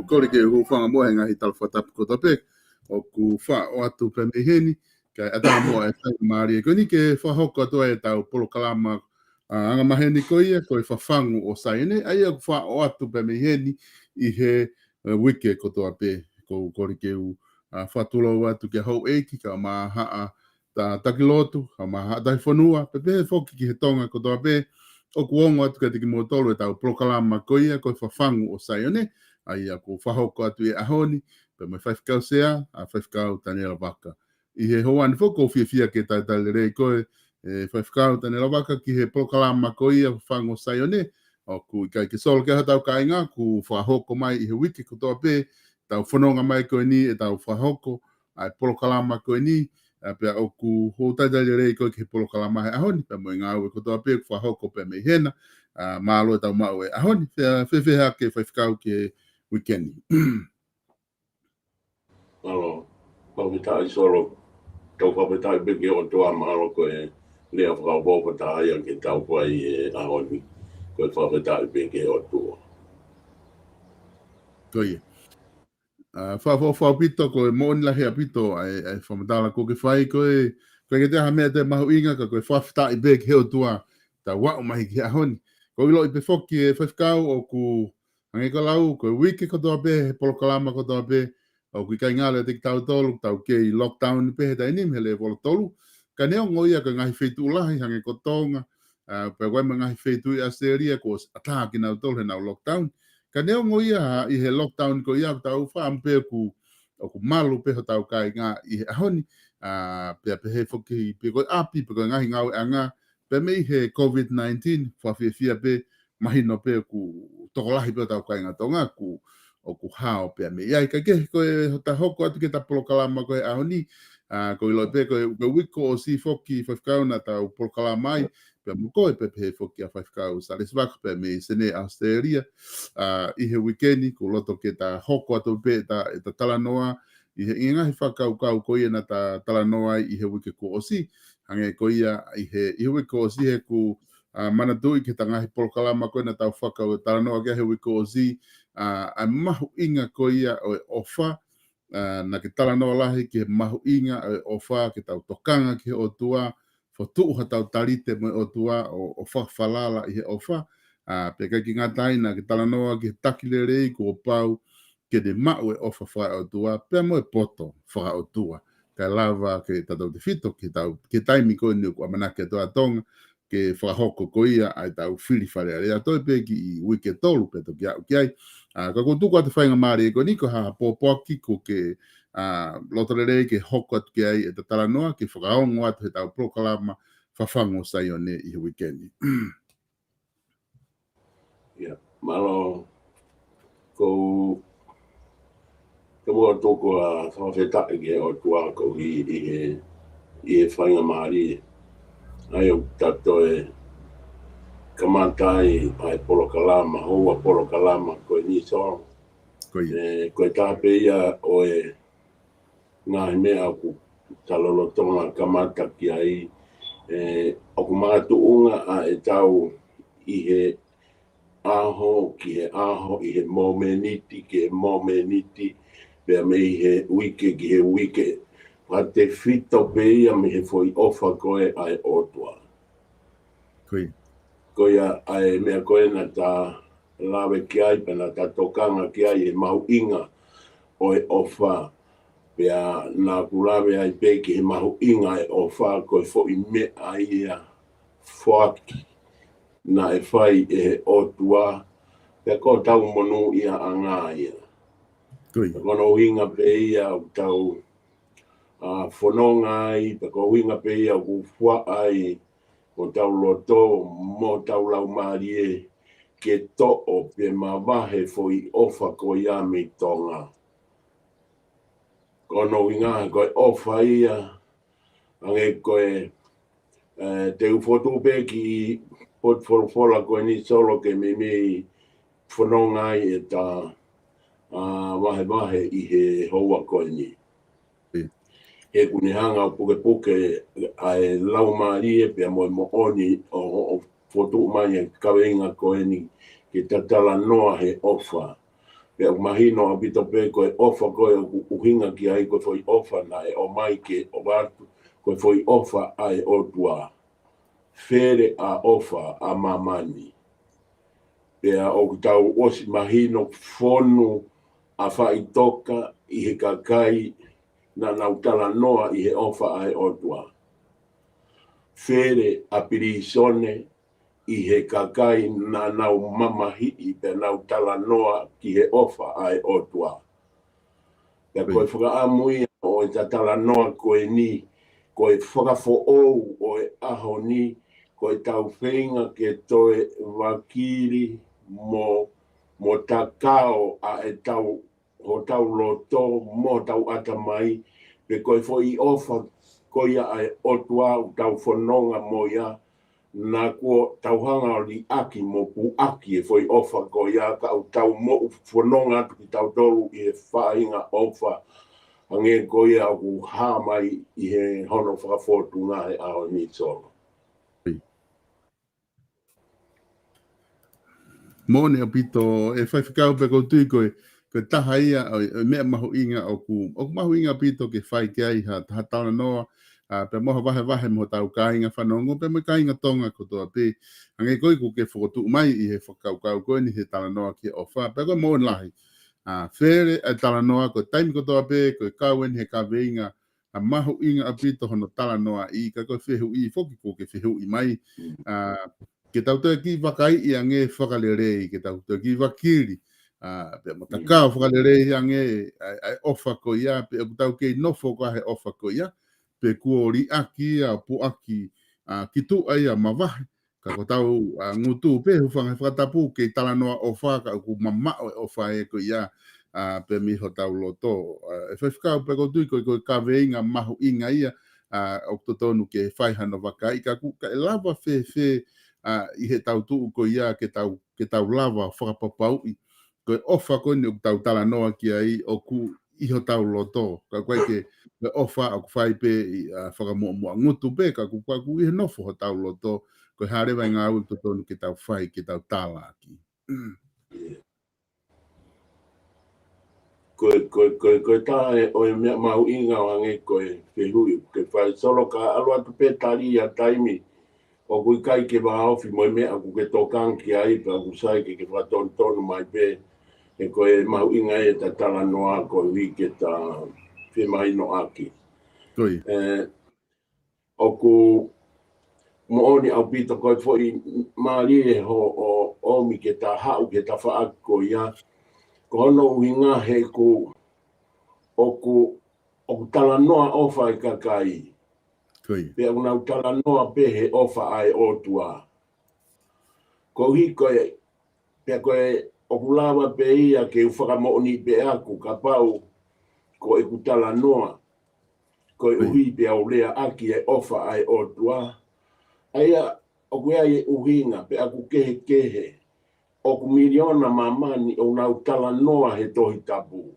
Kore ke hufanga mo henga hital fatap ko tape o ku fa o atu pemeheni ka ata mo e tai mari ko ni ke fa hoko to e tau polo kalama anga maheni ko ia ko fa fangu o saine ai ku fa o atu pemeheni I he wike ko to ape ko kore ke u fa tulo atu ke ho eki ka ma ha ta takilotu ka ma ha dai fonua pe foki ki he tonga ko to ape o kuongo atu ke te ki mo tolu e tau polo kalama ko ia ko fa fangu o saine ai a ko whahoko atu e ahoni, pe mai whaifkau sea, a whaifkau tane la waka. I he hoan whoko fia ke tai rei koe, e whaifkau tane la waka ki he prokalama ko ia whango saione, o ku I kai ke solo ke hatau ka inga, ku whahoko mai I he wiki ko toa pe, tau whanonga mai koe ni, e tau whahoko, ai prokalama koe ni, pe o ku ho tai rei koe ki he prokalama he ahoni, pe mai ngā ue ko toa pe, ku whahoko pe mei hena, mālo e tau mau e ahoni, whewhea ke whaifkau ke weekend. Alo, papitai solo, tau papitai bigi o toa malo ko e lea whakaupopata ia ki tau pai e ahoni, ko e papitai bigi o toa. Koie. Whapito ko e mooni lahi a pito ai whamatala ko ke whai ko e ke te ha mea te mahu inga ka ko e whaftai begi heo tua wa'u mahi ki ahoni. Ko ilo i pe foki e whawhikau o ku ange ko lau, ko wiki ko toa pe, he polokalama ko toa pe, o ku kai ngale te ki tau tolu, tau ke i lockdown pe he tainim he le polo tolu. Ka neo ngoia ka ngahi whetu ulahi hange ko tonga, pe waima ngahi whetu i Australia ko ataha ki nau tolu he nau lockdown. Ka neo ngoia i he lockdown ko ia tau whaampe ku o ku malu pe ho tau kai ngā i he ahoni, pe he foki, pe koe api, pe koe ngahi ngau e anga, pe mei he COVID-19, whawhiawhia pe, mahino pe ku tokolahi pe tau kai ngā tonga, ku o ku hao pe me. Iai ka ke koe ta hoko atu ke ta polokalama koe ahoni, ko ilo pe koe wiko o si foki whawhikau na tau polokalama ai, pe mo koe pe he foki a whawhikau sa leswaka pe me sene Australia, i he wikendi, ko loto ke ta hoko atu pe ta talanoa, i he inga he whakau kau koe na ta talanoa i he wike ko osi, hange ko ia i he wike o si he ku mana tui ke tangahi polokalama koe na tau whakau talanoa ke he wike o si, a mahu inga ko ia o ofa, na ke talanoa lahi ke mahu inga o ofa ke tau tokanga ke o tua, fotuha tau talite mo o tua o whakawhalala i he ofa, pe kai ki ngatai na ke talanoa ke takilere ko o pau, ke de mau e ofa whae o tua, pe mo e poto whae o tua. Ka lava ke tatau te whito, ke taimi koe ni ko amanake toa tonga, ke whahoko ko ia ai tau whiri whare area toi pe ki i wike tolu pe toki au ki ai. Ka koutuku atu whainga maari e ko niko ha pōpoaki ko ke lotorere ke hoko atu ki ai e ta talanoa ke whakaongo atu he tau prokalama whawhango sai o ne i he wikendi. Malo ko mua toko a whawheta ke o tua ko i he whainga maari ai o tato e kamatai ai polokalama, hoa polokalama koe ni so. Koe tāpe ia o e ngāhi mea ku talolotonga kamata ki ai o ku mātu unga a e tau i he aho ki he aho, i he momeniti ki he momeniti, pia me i he wike ki he wike. Pa te whito pe ia me he foi ofa koe ai otua. Koia ai mea koe na ta lawe ki ai, pena ta tokanga ki ai e mahu inga o e ofa. Pea nā kulawe ai pe ki he mahu inga e ofa koe foi me ai ia whaki. Na e whai e he otua, pea ko tau monu ia anga ia. Kono inga pe ia o tau whanonga ai, pea ko inga pe ia o wha ai, o tau loto, mo tau lau marie, ke to o pe mawahe foi ofa ko ia mi tonga. Kono inga koe ofa ia, ange koe te ufotu pe ki pot fola koe ni solo ke me whanonga ai e ta wahe i he hoa koe ni. E kune hanga o puke ai lau marie pe mo oni o fotu mai e kaweinga koe ni ke tatala noa he ofa. Pe o mahino a bito pe koe ofa koe uhinga ki ai koe foi ofa na e o mai ke o watu koe foi ofa ai o tua. Fere a ofa a mamani. Pea o tau osi mahino fonu a whaitoka i he kakai na nautala noa i he ofa ai otua. Fere a pirisone i he kakai na nau mamahi i pe nautala noa ki he ofa ai otua. Pea koe whakaamui o e tatala noa koe ni, koe whakafo ou o e aho ni, koe tau whenga ke toe wakiri mo takao a e tau ho tau loto mo tau atamai pe koe foi ofa koia ai otua tau whanonga mo ia na ko tau hanga o li aki mo pu aki e foi ofa koia tau mo whanonga ki tau tolu i e whainga ofa ange koia ku hamai i he hono whakafotu ngā he ao ni solo. Mone o pito e whaiwhikau pe koutui koe taha ia o mea mahu inga o ku mahu inga pito ke whai ke ai ha tauna noa pe moha wahe mo tau kāinga whanongo, pe mo kāinga tonga kotoa pe. Ange koe ku ke whakotu mai I he whakaukau koe ni he talanoa ki ofa, pe koe mo lahi. Where e talanoa ko taimi kotoa pe, koe kauen he ka veinga, a mahu inga apito hono talanoa I, ka koe whehu I, whoki ko ke whehu I mai. Ke tau te ki wakai I ange whakalere, ke tau te ki wakiri. Pe mo takao whakalere I ange ai ofa ko ia, pe o tau kei nofo ka he ofa ko ia, pe kua ori aki a pu aki ki tu ai a mawahi. Ka ko tau ngutu pe hufanga whakatapu kei talanoa ofa ka ku mamao ofa e ko ia pe mi ho tau loto. E whewhikau pe ko tui ko ka veinga mahu inga ia o totonu ke whaihano wakai ka ku ka lava whe I he tau tuu ko ia ke tau lava whakapapau I. Ko ofa ko ni o tau talanoa ki ai o ku iho tau loto. Ka koe ke ofa o ku whai pe whakamua ngutu pe ka ku iho nofo ho tau loto. Ko harewa ngā ui totonu ke tau whai, ke tau tāla aki. Koe tae o mea mau inga wange koe whehui. Ke whai solo ka alua tu pe tari a taimi. O kui kai ke waofi mo mea ku ke tokang ki ai pa ku sai ke whaton tonu mai pe. E koe mau inga e ta tala noa koe hui ke ta whemai no aki. Koi. O ku mo oni au pito koe foi maari e ho o omi ke ta hau ke ta wha ko ia. Ko hono uhinga he ku o ku tala noa ofa I kakai. Koi. Pe una tala noa pe he ofa ai o tua. Ko hi koe pe koe o kulawa pe ia ke whakamo ni pe aku ka pau ko e kutala noa. Ko e uhi pe au lea aki e ofa ai o tua. Aia o kuea e uhinga pe aku kehe. O ku miliona mamani o nau tala noa he tohi tapu.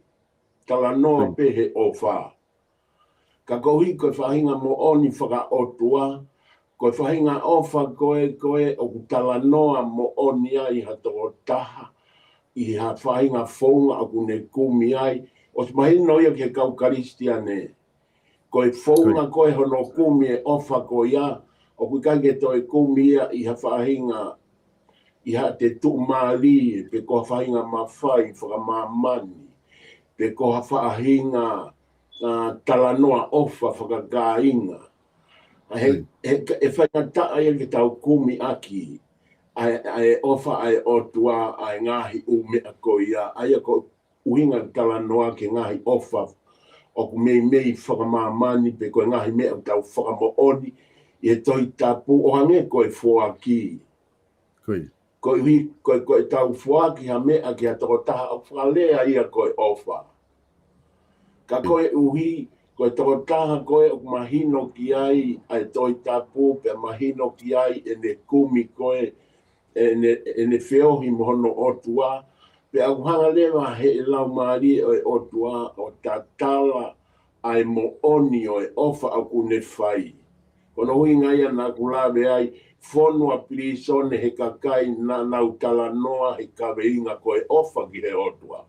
Tala noa pe he ofa. Ka kohi koe whahinga mo oni whaka o tua. Koe whahinga ofa koe o ku tala noa mo oni ai hatoko taha. I ha whahinga whaunga o ku ne kumi ai. O se mahi noia ke kau karistia ne. Koe whaunga koe hono kumi e ofa ko ia. O ku kai ke toi kumi ia I ha whahinga. I ha te tu maali pe ko whahinga mawhai whakamamani. Pe ko ha whahinga talanoa ofa whakakainga. E whainga taa ia ke tau kumi aki. Ai ofa ai otua ai ngahi umea ko ia. Aia ko uhinga talanoa ke ngahi ofa. O ku mei whakamamani pe ko ngahi mea tau whakamooni. I toi tapu o hange koe whoaki. Koe tau whoaki ha mea ki a toko taha o whakalea ia koe ofa. Ka koe uhi, koe toko taha koe o mahino ki ai ai toi tapu pe mahino ki ai e ne kumi koe e ne whiohi mohono otua. Pe au hanga lewa he e lau maari o otua o tatala ai mo oni o e ofa au kune whai. Kono hui ngai ana kulawe ai whonua pirisone he kakai na nau tala noa he kaweinga koe ofa ki he otua.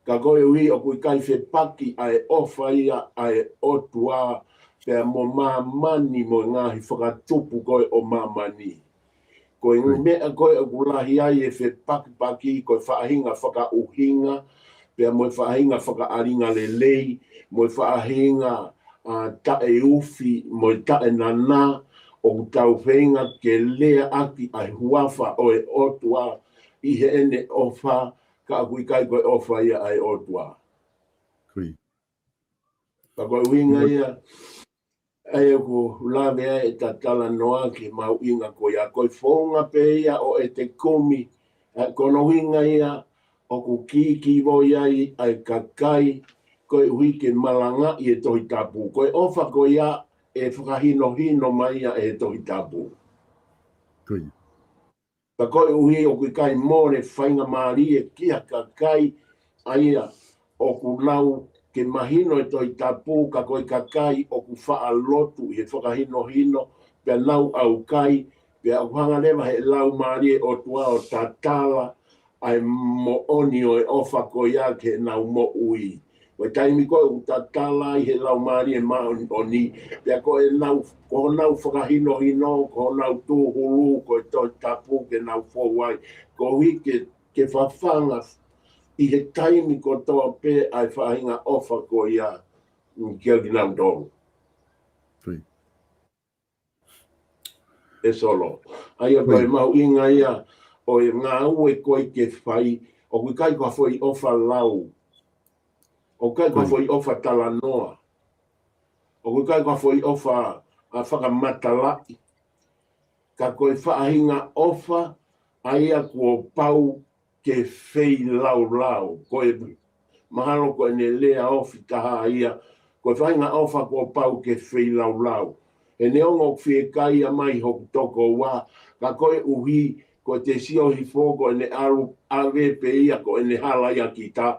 Ka koe ui o kui kai whe paki ai ofa ia ai otua pe mo mamani mo ngahi whakatupu koe o mamani. Koe mea koe o kulahi ai e whe paki koe whaahinga whakauhinga pe mo whaahinga whakaaringa lelei mo whaahinga tae ufi mo tae nana o tau whenga ke lea aki ai huafa o e otua I he ene ofa ka kui kai koe ofa ia ai otua. Ka koe winga ia ai ko lawe ai ta tala noa ke mau inga ko ia koe whonga pe ia o e te kumi kono winga ia o ku ki vo ia ai kakai koe hui ke malanga I e tohi tapu. Koe ofa ko ia e whakahino mai ia e tohi tapu. Ka koe uhi o kui kai more whainga maari e kia kakai aia o ku lau ke mahino e tohi tapu ka koe kakai o ku wha lotu I e whakahino pe lau au kai pe au hanga lewa he lau maari e o tua o tatala ai mo oni o e ofa ko ia ke nau mo ui. Ko taimi ko utatala I he lau mari e oni pia ko e nau whakahino hino ko nau tūhuru ko to tapu ke nau fōwai ko hui ke whawhanga I he taimi ko toa pe ai whahinga ofa ko ia kia ki nau tongu. E solo. Aia ko e mau inga ia o e ngā ue koe ke whai o kui kai kua foi ofa lau. O kai kua foi ofa talanoa. O kui kai kua foi ofa a whakamatalai. Ka koe whaahinga ofa aia kua pau ke whei lau lau. Koe mahalo koe ne lea ofi taha ia. Koe whahinga ofa kua pau ke whei lau lau. E neongo whie kai a mai hoku toko wā. Ka koe uhi ko te sio hi fōko e ne aru awe pe ia ko e ne hala ia ki tā.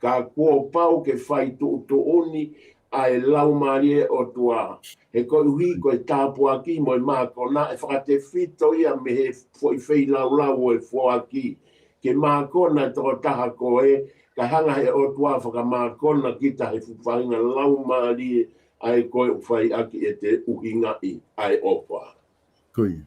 Ka kua pau ke whai tu oni a e lau marie o tua. He koe uhi ko e tāpua ki mo e māko na e whakate whito ia me he fwoi whei lau lau e fua ki. Ke māko na toko taha ko e ka hanga he o tua whakamāko na kita he whainga lau marie ai koe whai aki e te uhinga I ai opa. Koi.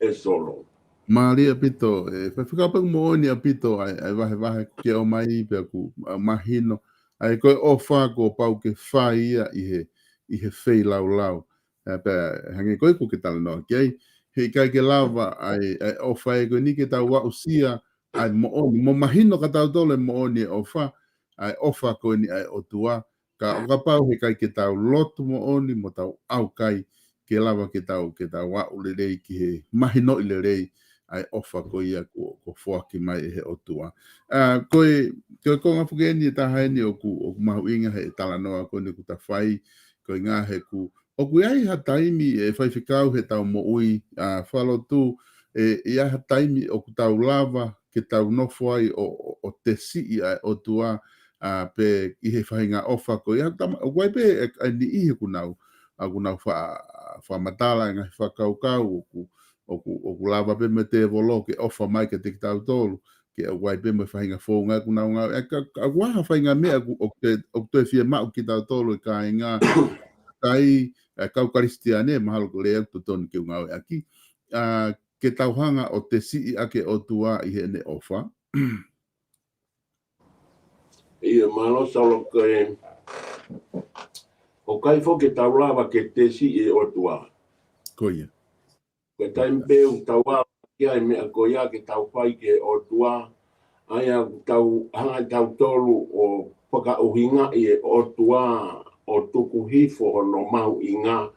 E solo. Maria pito, whakapang mo ni a pito ai wahe ke o mai pe ku mahino ai koe ofa ko pau ke whai ia I he whei lau. Pe hangi koe ku ke tala noa ki he kai ke lava ai ofa e koe ni ke tau wa usia ai mo mahino ka tau tole mo ni ofa ai ofa koe ni ai o tua. Ka pau he kai ke tau lotu mo oni mo tau au kai ke lava ke tau wa ulelei ki he mahino I lerei ai ofa ko ia ko foaki mai he o tua. Koe konga whukeni e tahaini o ku mahu inga he tala noa ko ni ku ta whai ko ngā he ku o ku ai ha taimi e whai whikau he tau mo ui whalo tu e ai ha taimi o ku tau lava ke tau nofo ai o te sii ai o tua pe I he whainga ofa ko ia o wai pe ni ihe kunau wha matala ngā whakaukau o ku lava pe me te volo ke ofa mai ke te tau tolu ke wai pe me whainga whonga kunau ngā a waha whainga mea o te whia mau ki tau tolu ka ngā kai kau karistiane mahalo ko lea to tonu ke ngau aki ke tauhanga o te sii ake o tua I he ne ofa. Ia malo salo koe o kai fo ke tau lava ke te sii o tua. Koia. Ke taim peu tau lava ki ai mea ko ia ke tau whai ke o tua. Aia tau hanga tau tolu o whaka uhinga I o tua o tuku hifo o no mau inga.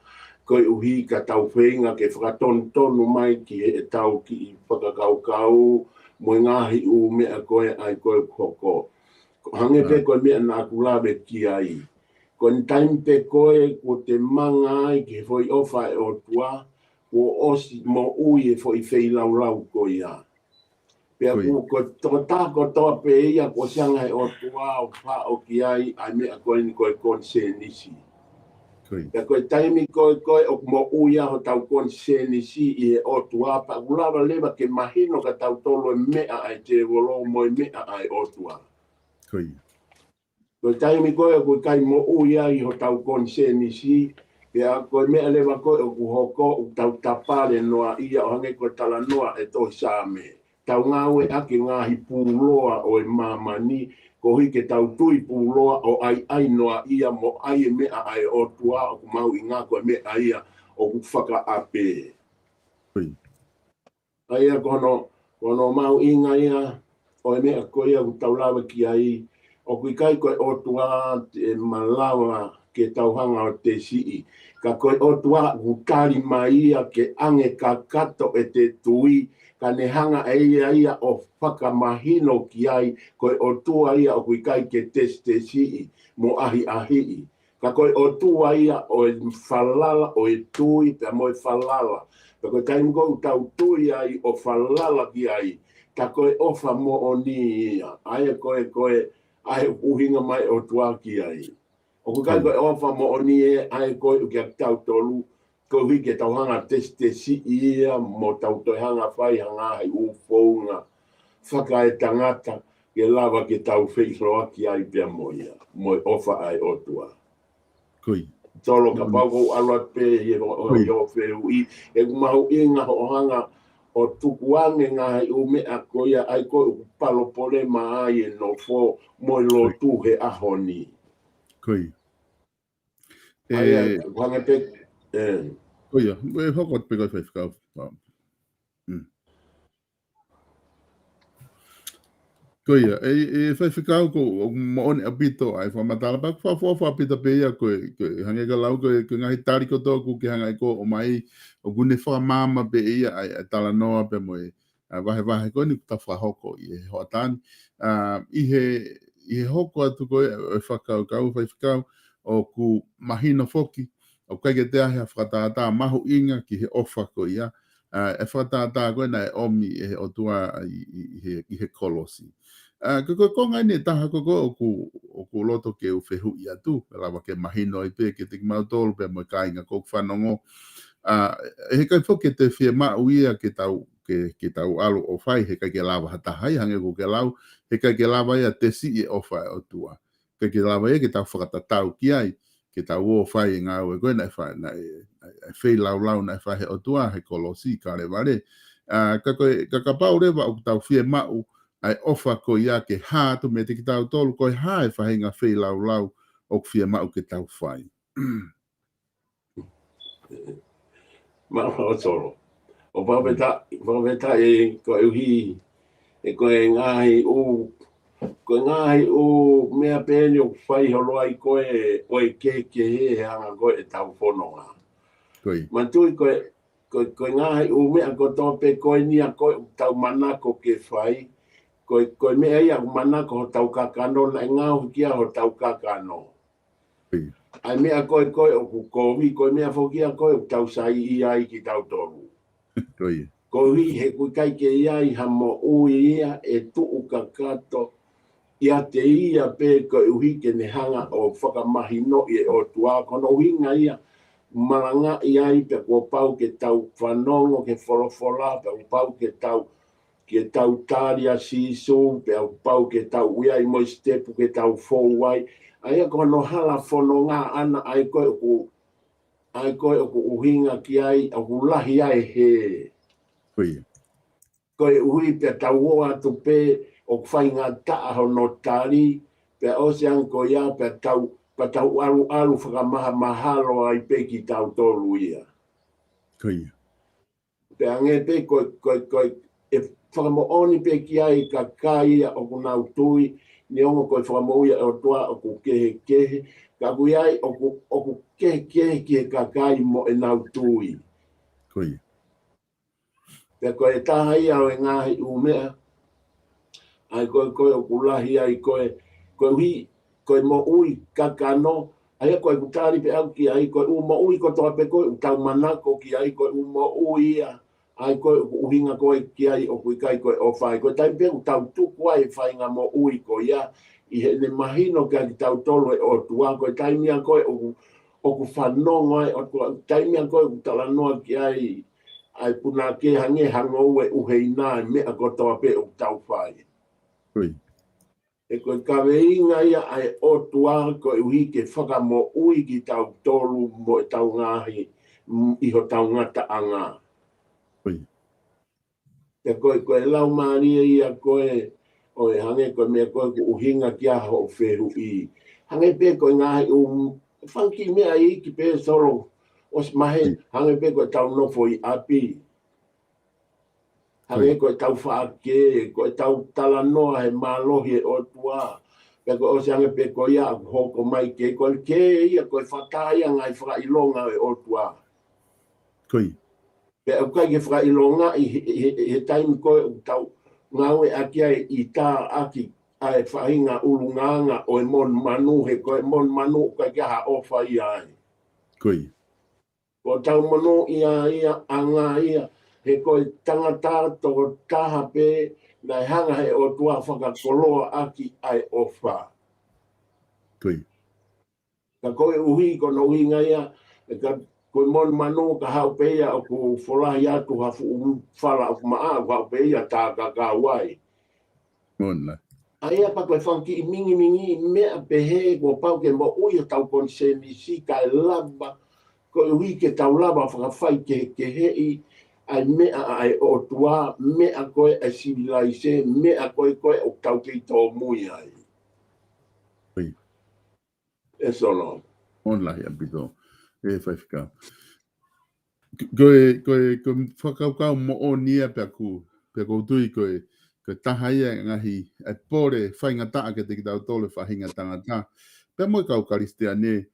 Koe uhi ka tau whenga ke whakatonu mai ki e tau ki I whakakaukau mo ngahi u mea koe ai koe koko. Hange pe koe mea nā kulawe ki ai. Ko ni taim pe koe ko te manga ai ke foi ofa e o tua, ko osi mo ui e foi whei lau ko ia. Pea ko toko tāko toa pe ia ko sianga e o tua o wha o ki ai mea koe ni koe konse nisi. Pea koe taimi koe o mo ui aho tau konse nisi I e o tua, pa ulawa lewa ke mahino ka tau tolo e mea ai te wolo mo e mea ai o tua. Ko taimi koe ko kai mo uia I ho tau konse nisi pea koe mea lewa koe o ku hoko o tau tapare noa ia o hange koe tala noa e to same. Tau ngawe ake ngahi pūloa o e mamani ko hui ke tau tui pūloa o ai noa ia mo ai mea ai o tua o ku mau I ngā koe mea ia o ku whaka ape. Aia kono mau inga ia o e mea koe ia ku tau lawa ki ai o kui kai koe o tua te malawa ke tauhanga o te sii. Ka koe o tua kukari mai ia ke ange ka kato e te tui ka ne hanga e ia o whakamahino ki ai koe o tua ia o kui kai ke te sii mo ahi. Ka koe o tua ia o e whalala o e tui pe mo e whalala. Ka koe kai mko tau tui ai o whalala ki ai. Ka koe ofa mo o ni ia. Aia koe ai uhinga mai o tua ki ai. O ku kai koe ofa mo o ni e ai koe u kia tau tolu ko hui ke tau hanga te si ia mo tau toi hanga whai hanga ai u whaunga whaka e tangata ke lava ke tau wheiroa ki ai pia moia, moi ofa ai otua. Koi. Tolo ka pau ko alua pe ye o wheu i, e kumau inga o hanga o tukuange ngā u mea koia ai ko palo pole mai e no fo moi lo tu he ahoni. Koi. Ai hanga pe, Koi, e hokot pe kai whaifkau. Koia, e whaiwhikau ko mo one apito ai whamatala pak wha apita pe ia koe hange ka lau koe ngahi tari ko tōku ke hanga i ko o mai o gune whamama pe ia ai tala noa pe moe wahe koe ni kuta whahoko i he hoatani. I he hoko atu koe e whakau kau whaiwhikau o ku mahina foki o kai ke te ahe a whakataata mahu inga ki he ofa ko ia. E whakataata koe na e omi e he otua i he kolosi. Ko ngai ne taha ko o ku loto ke u whehu i atu, lawa ke mahino i pe ke te mau tolu pe mo kainga ko whanongo. He kai fo ke te whia mau ia ke tau alu o whai, he kai ke lawa hatahai hange ko ke lau, he kai ke lawa ia te si e o whai o tua. Kai ke lawa ia ke tau whakatatau ki ai, ke tau o whai e ngā ue koe na whai lau na whai he o tua, he kolosi ka re ware. Ka pau rewa o tau whia mau, ai ofa ko ia ke hā tu me te ki tau tolu ko hā e whahinga whi lau o whia mau ke tau whai. Mao toro. O whaweta e ko uhi, e ko e ngahi o mea pēni o whai holoa i koe o e ke he hanga koe e tau whanonga. Mantui koe ngahi o mea ko tōpe koe nia koe tau manako ke whai, koe mea ia manako ho tau kakano na ngau kia ho tau kakano. Ai mea koe o ku kowi, koe mea whokia koe o tau sai i ai ki tau toru. Koe he kui kai ke iai ha mo ui ia e tuu kakato ia te ia pe koe uhi ke ne hanga o whakamahino i o tua kono uhinga ia maranga iai pe kua pau ke tau whanongo ke wholofola pe pau ke tau tāria sisu pe pau ke tau uia i moi stepu ke tau fōwai. Aia kono hala whono ngā ana ai koe o ku uhinga ki ai o ku lahi ai he. Koe uhi pe tau o atu pe o kwhai ngā taa ho no tāri pe osean ko ia pe tau alu whakamaha mahalo ai pe ki tau tolu ia. Pe ange pe koe e whakamo oni pe ki ai ka kai o ku nau tui ni ongo koe whakamouia o toa o ku kehe, ka kui ai o ku kehe ki he kakai mo e nau tui. Pe koe taha ia o e ngahi umea, ai koe o ku lahi ai koe mo ui kakano, ai koe ku tāri pe au ki ai koe mo ui ko toa pe koe tau manako ki ai koe mo ui ia. Ai koe uhinga koe ki ai o kui kai koe o whai. Koe tai pe tau tuku ai whainga mo ui ko ia. I he ne mahino kia ki tau tolu e o tua. Koe tai mea koe o ku whanongo ai. Tai mea koe ku tala noa ki ai. Ai puna ke hange hango e uhei nā mea ko toa pe o tau whai. E koe kawe inga ia ai o tua koe uhi ke whaka mo ui ki tau tolu mo e tau ngahi. Iho tau ngata anga. Te koe lau maria ia koe o e hange koe mea koe ku uhinga kia ho wheru i. Hange pe koe ngahi whanki mea i ki pe solo os mahe hange pe koe tau nofo i api. Hange koe tau whaake, koe tau tala noa he malohi e o tua. Pe koe osi hange pe koe ia hoko mai ke koe ia koe whakaia ngai whakailonga e o tua. Pe au kai ke whakailonga he taimi koe tau ngau e aki ai I tā aki ai whahinga urunganga o e mon manu he koe mon manu kai kia ha ofa ia ai. Ko tau manu ia anga ia he koe tangata toko taha pe nai hanga he o tua whakakoloa aki ai ofa. Ka koe uhi kono uhinga ia koe mon manu ka hau peia o ku wholahi atu hafu whala o maa o hau peia tā kakawai. Aia pa koe whanki I mingi mea pehe ko pau ke mo ui o tau konseni si kai lava ko ui ke tau lava whakawhai ke hei ai mea ai o tua mea koe ai civilise mea koe o tau kei tō mui ai. Oi. E sono. Online apito. E whaifika. Koe whakaukau mo o nia pia ku tui koe taha ia ngahi ai pore whainga taa ke te ki tau tole whahinga tangata. Pia moi kau karistia ne,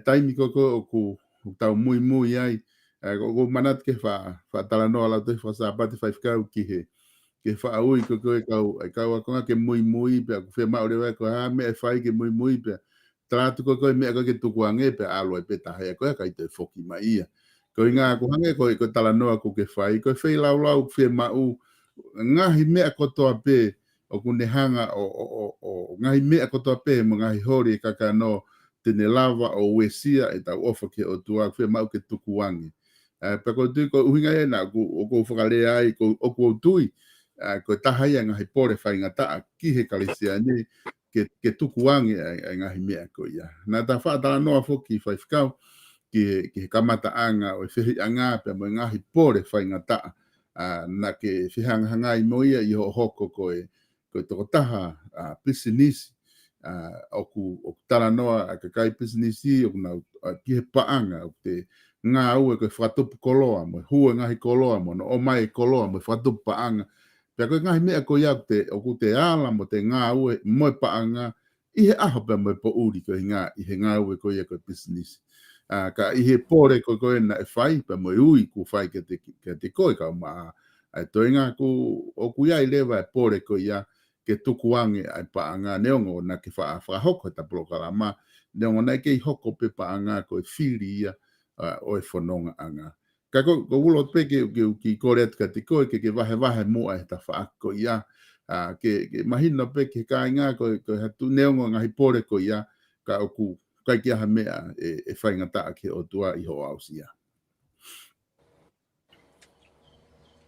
taimi koko o ku tau mui ai, ko manat ke wha noa lau te whasapati whaifkau ki he ke whaaui kau akonga ke mui pia ku whea maore wai ko mea whai ke mui pia. Tratu koe mea koe ke tukuange pia alo e peta hea koe kai te whoki mai ia. Ko inga ko hange ko tala noa ko ke whai, ko whai lau whea mau, ngahi mea kotoa pe o kune hanga o ngahi mea kotoa pe mo ngahi hori e kaka no tene lava o wesia e tau ofa ke o tua whea mau ke tukuange. Pa ko tui ko uhinga e na o ko whakalea ai o ko tui, ko tahai ngahi pore whainga taa ki he kalisia ni ke tukuange ai ngahi mea ko ia. Nā ta wha tala noa whoki whaifkau, ki kamata anga o whihi anga pe mo ngahi pore whainga taa na ke whihanga I moia I ho hoko koe toko taha pisinisi o ku tala noa a ka kai pisinisi o kuna ki he paanga o te ngā ue koe whatupu koloa mo hua ngahi koloa mo no o mai koloa mo whatupu paanga pia koe ngahi mea koe iau o ku te ala mo te ngā ue moe paanga I he aho pe mo po uri koe I he ngā ue koe ia koe pisinisi. Ka I he pore koe na e whai, pa mo ui ku whai ke te koe ka maa. Ai toinga o ku ia I lewa e pore koe ia ke tukuange ai paanga neongo na ke whahoko ta prokalama. Neongo na ke I hoko pe paanga koe whiri ia o e whanonga anga. Ka ko ulo peke ki kore atka te koe ke wahe mua e ta whaako ia. Ke mahina peke ka inga koe hatu neongo ngahi pore koe ia ka o ku kai kia ha mea e whainga taa ke o tua I ho ausia.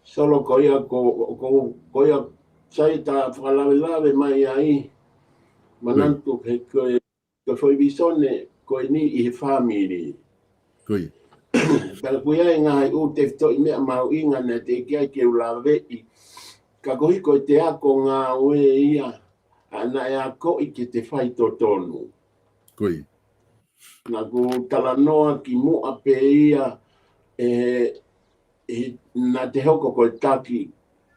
Solo ko ia sai ta whakalawe mai ai manantu he koe whaibisone koe ni I he whamiri. Koe. Pera koe ai ngā u te whto I mea mau inga ne te kia ke ulawe I. Ka kohi koe te ako ngā ue ia ana e ako I ke te whai tonu. Koe. Na ku tala noa ki mua pe ia na te hoko koe taki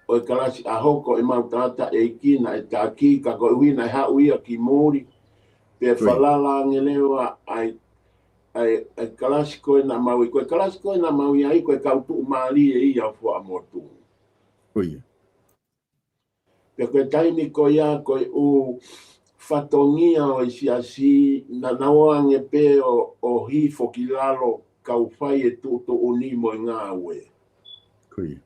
o kalasi a hoko e mau tata e kina e taki ka koe uina e hau ia ki mori pe whalala ngelewa ai kalasi koe na maui koe kalasi koe na maui ai koe kautu maari e ia fua motu. Koe. Pe koe taimi koe ia koe u whatongia o isiasi na naoange pe o hi fokilalo kau whai e tuto uni mo ngā ue. Koe.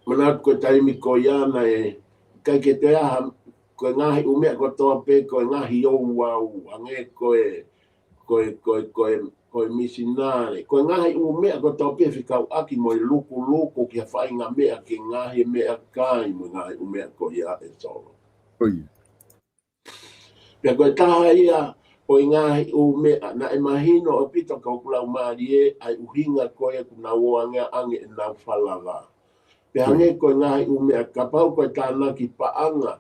Manat koe taimi koe iana e kai ke te aha koe ngahi umea ko toa pe koe ngahi ou wau ange koe misinare. Koe ngahi umea ko toa pe whikau aki mo luku ki a whainga mea ki ngahi mea kai mo ngahi umea koe ia e solo. Koe. Pea koe taha ia o ngahi umea na e mahino o pito kau kulau marie ai uhinga koe kuna oanga ange e nau whalawa. Pea ange koe ngahi umea ka pau koe tāna ki paanga.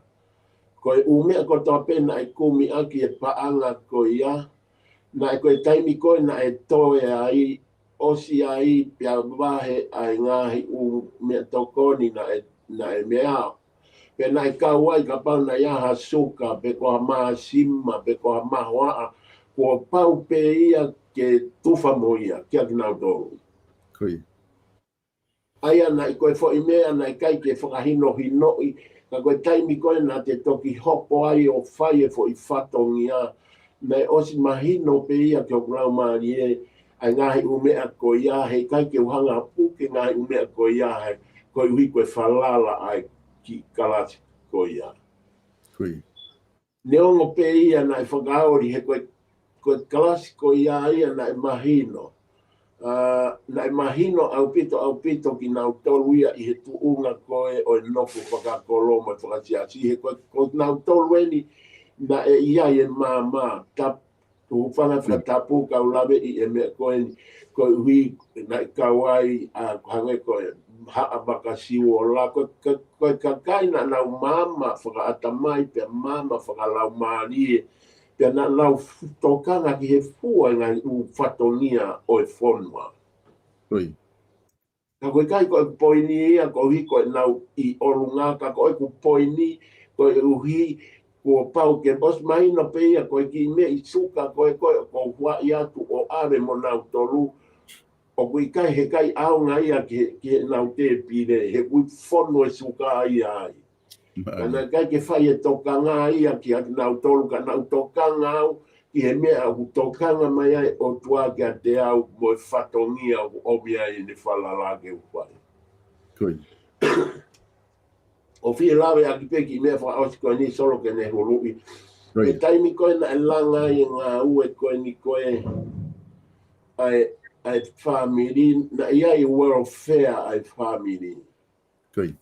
Koe umea ko toa pena e kumi aki e paanga koe ia. Na e koe taimi koe na e toe ai osi ai pia wahe ai ngahi umea tokoni na e mea. Pe na e kauai ka pau na iaha suka, pe ko ha maha sima, pe ko ha maha waa, ko pau pe ia ke tufa mo ia, kia kinau tōru. Koe. Aia na i koe fo I mea na I kai ke whakahino hinoi, ka koe taimi koe na te toki hopo ai o whai e fo I whatongia, na e osi mahino pe ia ke o kurau maari e, ai ngahi umea ko ia, hei kai ke uhanga puke ngahi umea ko ia, hei koe ui koe whalala ai, ki kalasi ko ia. Koe. Neongo pe ia na e whakaori he koe kalasi ko ia ia na e mahino. na mahino au pito ki nau tolu ia I he tuunga koe o nofu whakakolo mai whakatiasi. He ko nau tolu eni na ia e mama tap tu whanga whakatapu kau lawe I e mea koe ni koe hui na kawai a hange koe haa makasiwo la koe kakai na nau mama whakaatamai pe mama whakalau maarie pe na lau tokanga ki he fua ngai u whatonia o e whonua. Oi. Ka koe kai koe poini ia ko hi koe nau I orunga ka koe ku poini koe uhi ko pau ke bos mai no pe ia koe ki me I suka koe ko hua ia tu o are mo nau tolu o koe kai he kai au ngai ia ki nau te pire he kui whono e suka ia ai. Kana kai ke whai e tokanga ia ki ati nau tolu ka nau tokanga au ki he mea hu tokanga mai ai o tua ki a te au mo e whatongia o mea I ne whalalage uwhai. Koi. O fie lawe a ki peki mea whaosi koe ni solo ke ne hurui. E taimi koe na e langa I ngā ue koe ni koe ai whamiri, na ia I World Fair ai whamiri. Koi.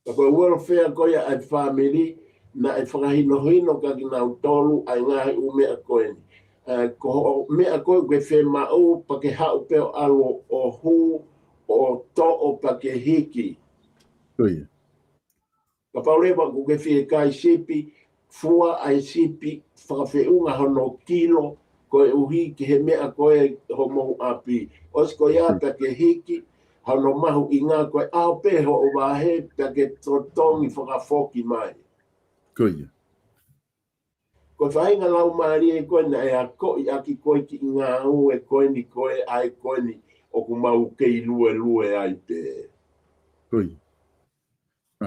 Ka koe World Fair koe ai whamiri, na e whakahino ka ki nau tolu ai ngahi u mea koe ni. Ko mea koe koe whema u pa ke hau peo alo o hu o to o pa ke hiki. Koi. Ka paurewa ko ke whie kai sipi, fua ai sipi, whakawheunga hono kilo, koe uhi ki he mea koe ho mohu api. Os koe a pa ke hiki, hono mahu I ngā koe ao peho o wahe pa ke totongi whakafoki mai. Koi. Ko whainga lau maari e koe na e a koi aki koe ki ngā u e koe ni koe ai koe ni o ku mau kei lue ai pe. Koi.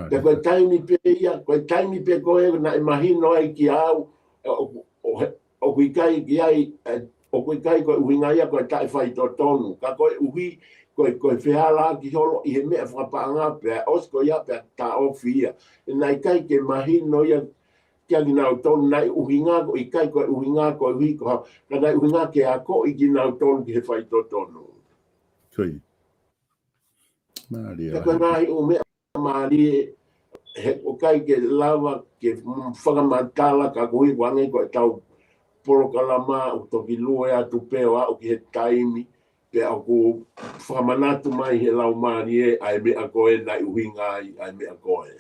Te koe taimi pe ia, koe taimi pe koe na e mahino ai ki au o kui kai ki ai, o kui kai koe uhinga ia koe tae whai to tonu. Ka koe uhi koe whiala ki holo I he mea whakapaanga pe, os koe ia pe ta ofi ia. Nai kai ke mahino ia kia ki nau tonu nai uhinga ko I kai koe uhinga koe hui ko hau. Ka nai uhinga ke a ko I ki nau tonu ki he whai to tonu. Koi. Maria. Ka koe ngahi u mea maari he o kai ke lava ke whakamatala ka kui wange koe tau porokalama o toki lue atu peo a o ki he taimi pe au ku whakamanatu mai he lau maari e ai mea koe nai uhinga ai mea koe.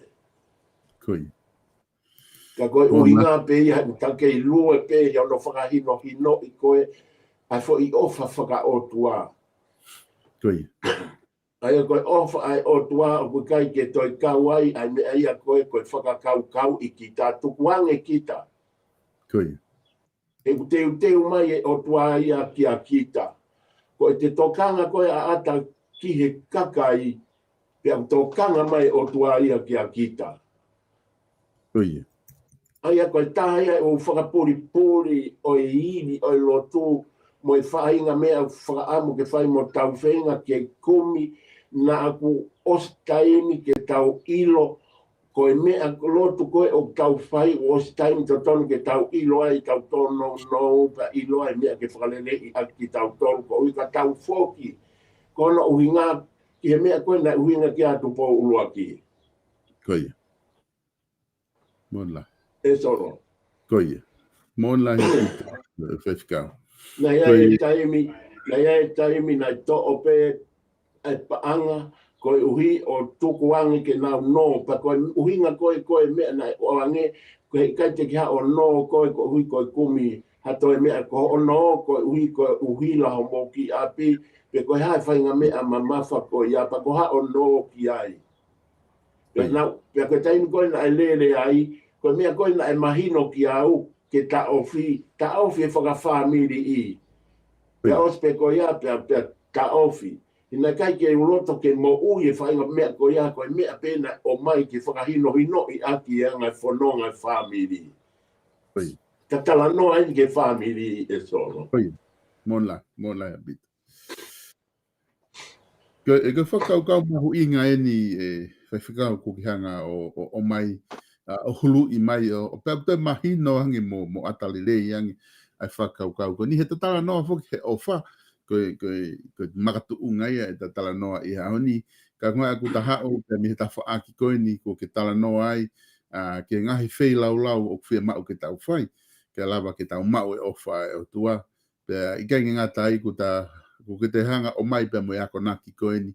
Koi. Ka koe uhinga pe ia ta kei lue pe ia no whakahino hino I koe ai fo I ofa whaka o tua. Koi. Ai koe ofa ai o tua o koe kai ke toi kawai ai mea ia koe whakakau I kita tukuange kita. Koi. E teu mai e o tua ia ki a kita. Ko te tokanga koe a ata ki he kakai, pe au tokanga mai o tua ia ki a kita. Koi. Ai a koe tāia o whakapuri o e iwi o e lotu, mo e whainga mea whakaamu ke whai mo tau whenga ke kumi, na aku ostaimi ke tau ilo, koe mea lotu koe o tau whai o ostaimi to tonu ke tau ilo ai, tau tono no pa ilo ai mea ke whakalele I ki tau tonu, ko ui ka tau whoki, kono uhinga, ki he mea koe na uhinga ki atu po ulua ki. Koi. Monla. E soro. Koi. Monla hi whewhikau. Na ia e taimi na to ope e paanga koe uhi o tukuangi ke nau no pa koe uhinga koe mea na o ange koe kai te ki ha o no koe uhi koe kumi hato e mea ko o no koe uhi la ho mo ki api pe koe hai whainga mea mamafa koe ia pa ko ha o no ki ai. Pe koe taimi koe na e lele ai koe mea koe na e mahino ki au ke ta ofi e whakawhamiri I. Pe ospe ko ia pe ta ofi. Ina kai ke uloto ke mo ui e whainga mea ko ia koe mea pena o mai ke whakahino hino I aki e ngai whanonga whamiri. Ta tala noa I ke whamiri e solo. Monla a bit. E ka whakaukau mahu inga e ni whaiwhikau kukihanga o mai o hulu I mai o pe mahino hangi mo atalile hangi ai whakaukau ko ni he tatala noa whoki he ofa ko makatu ungai e tala noa I haoni ka ngoa ku ta hao pe mi ta fa aki ko ni ko ke tala noa ai ke ngahi fei lau o fia ma o ke tau fai ke lava ke tau ma o fa o tua pe I ka nga tai ku ta ku ke te hanga o mai pe mo ya ko naki ko ni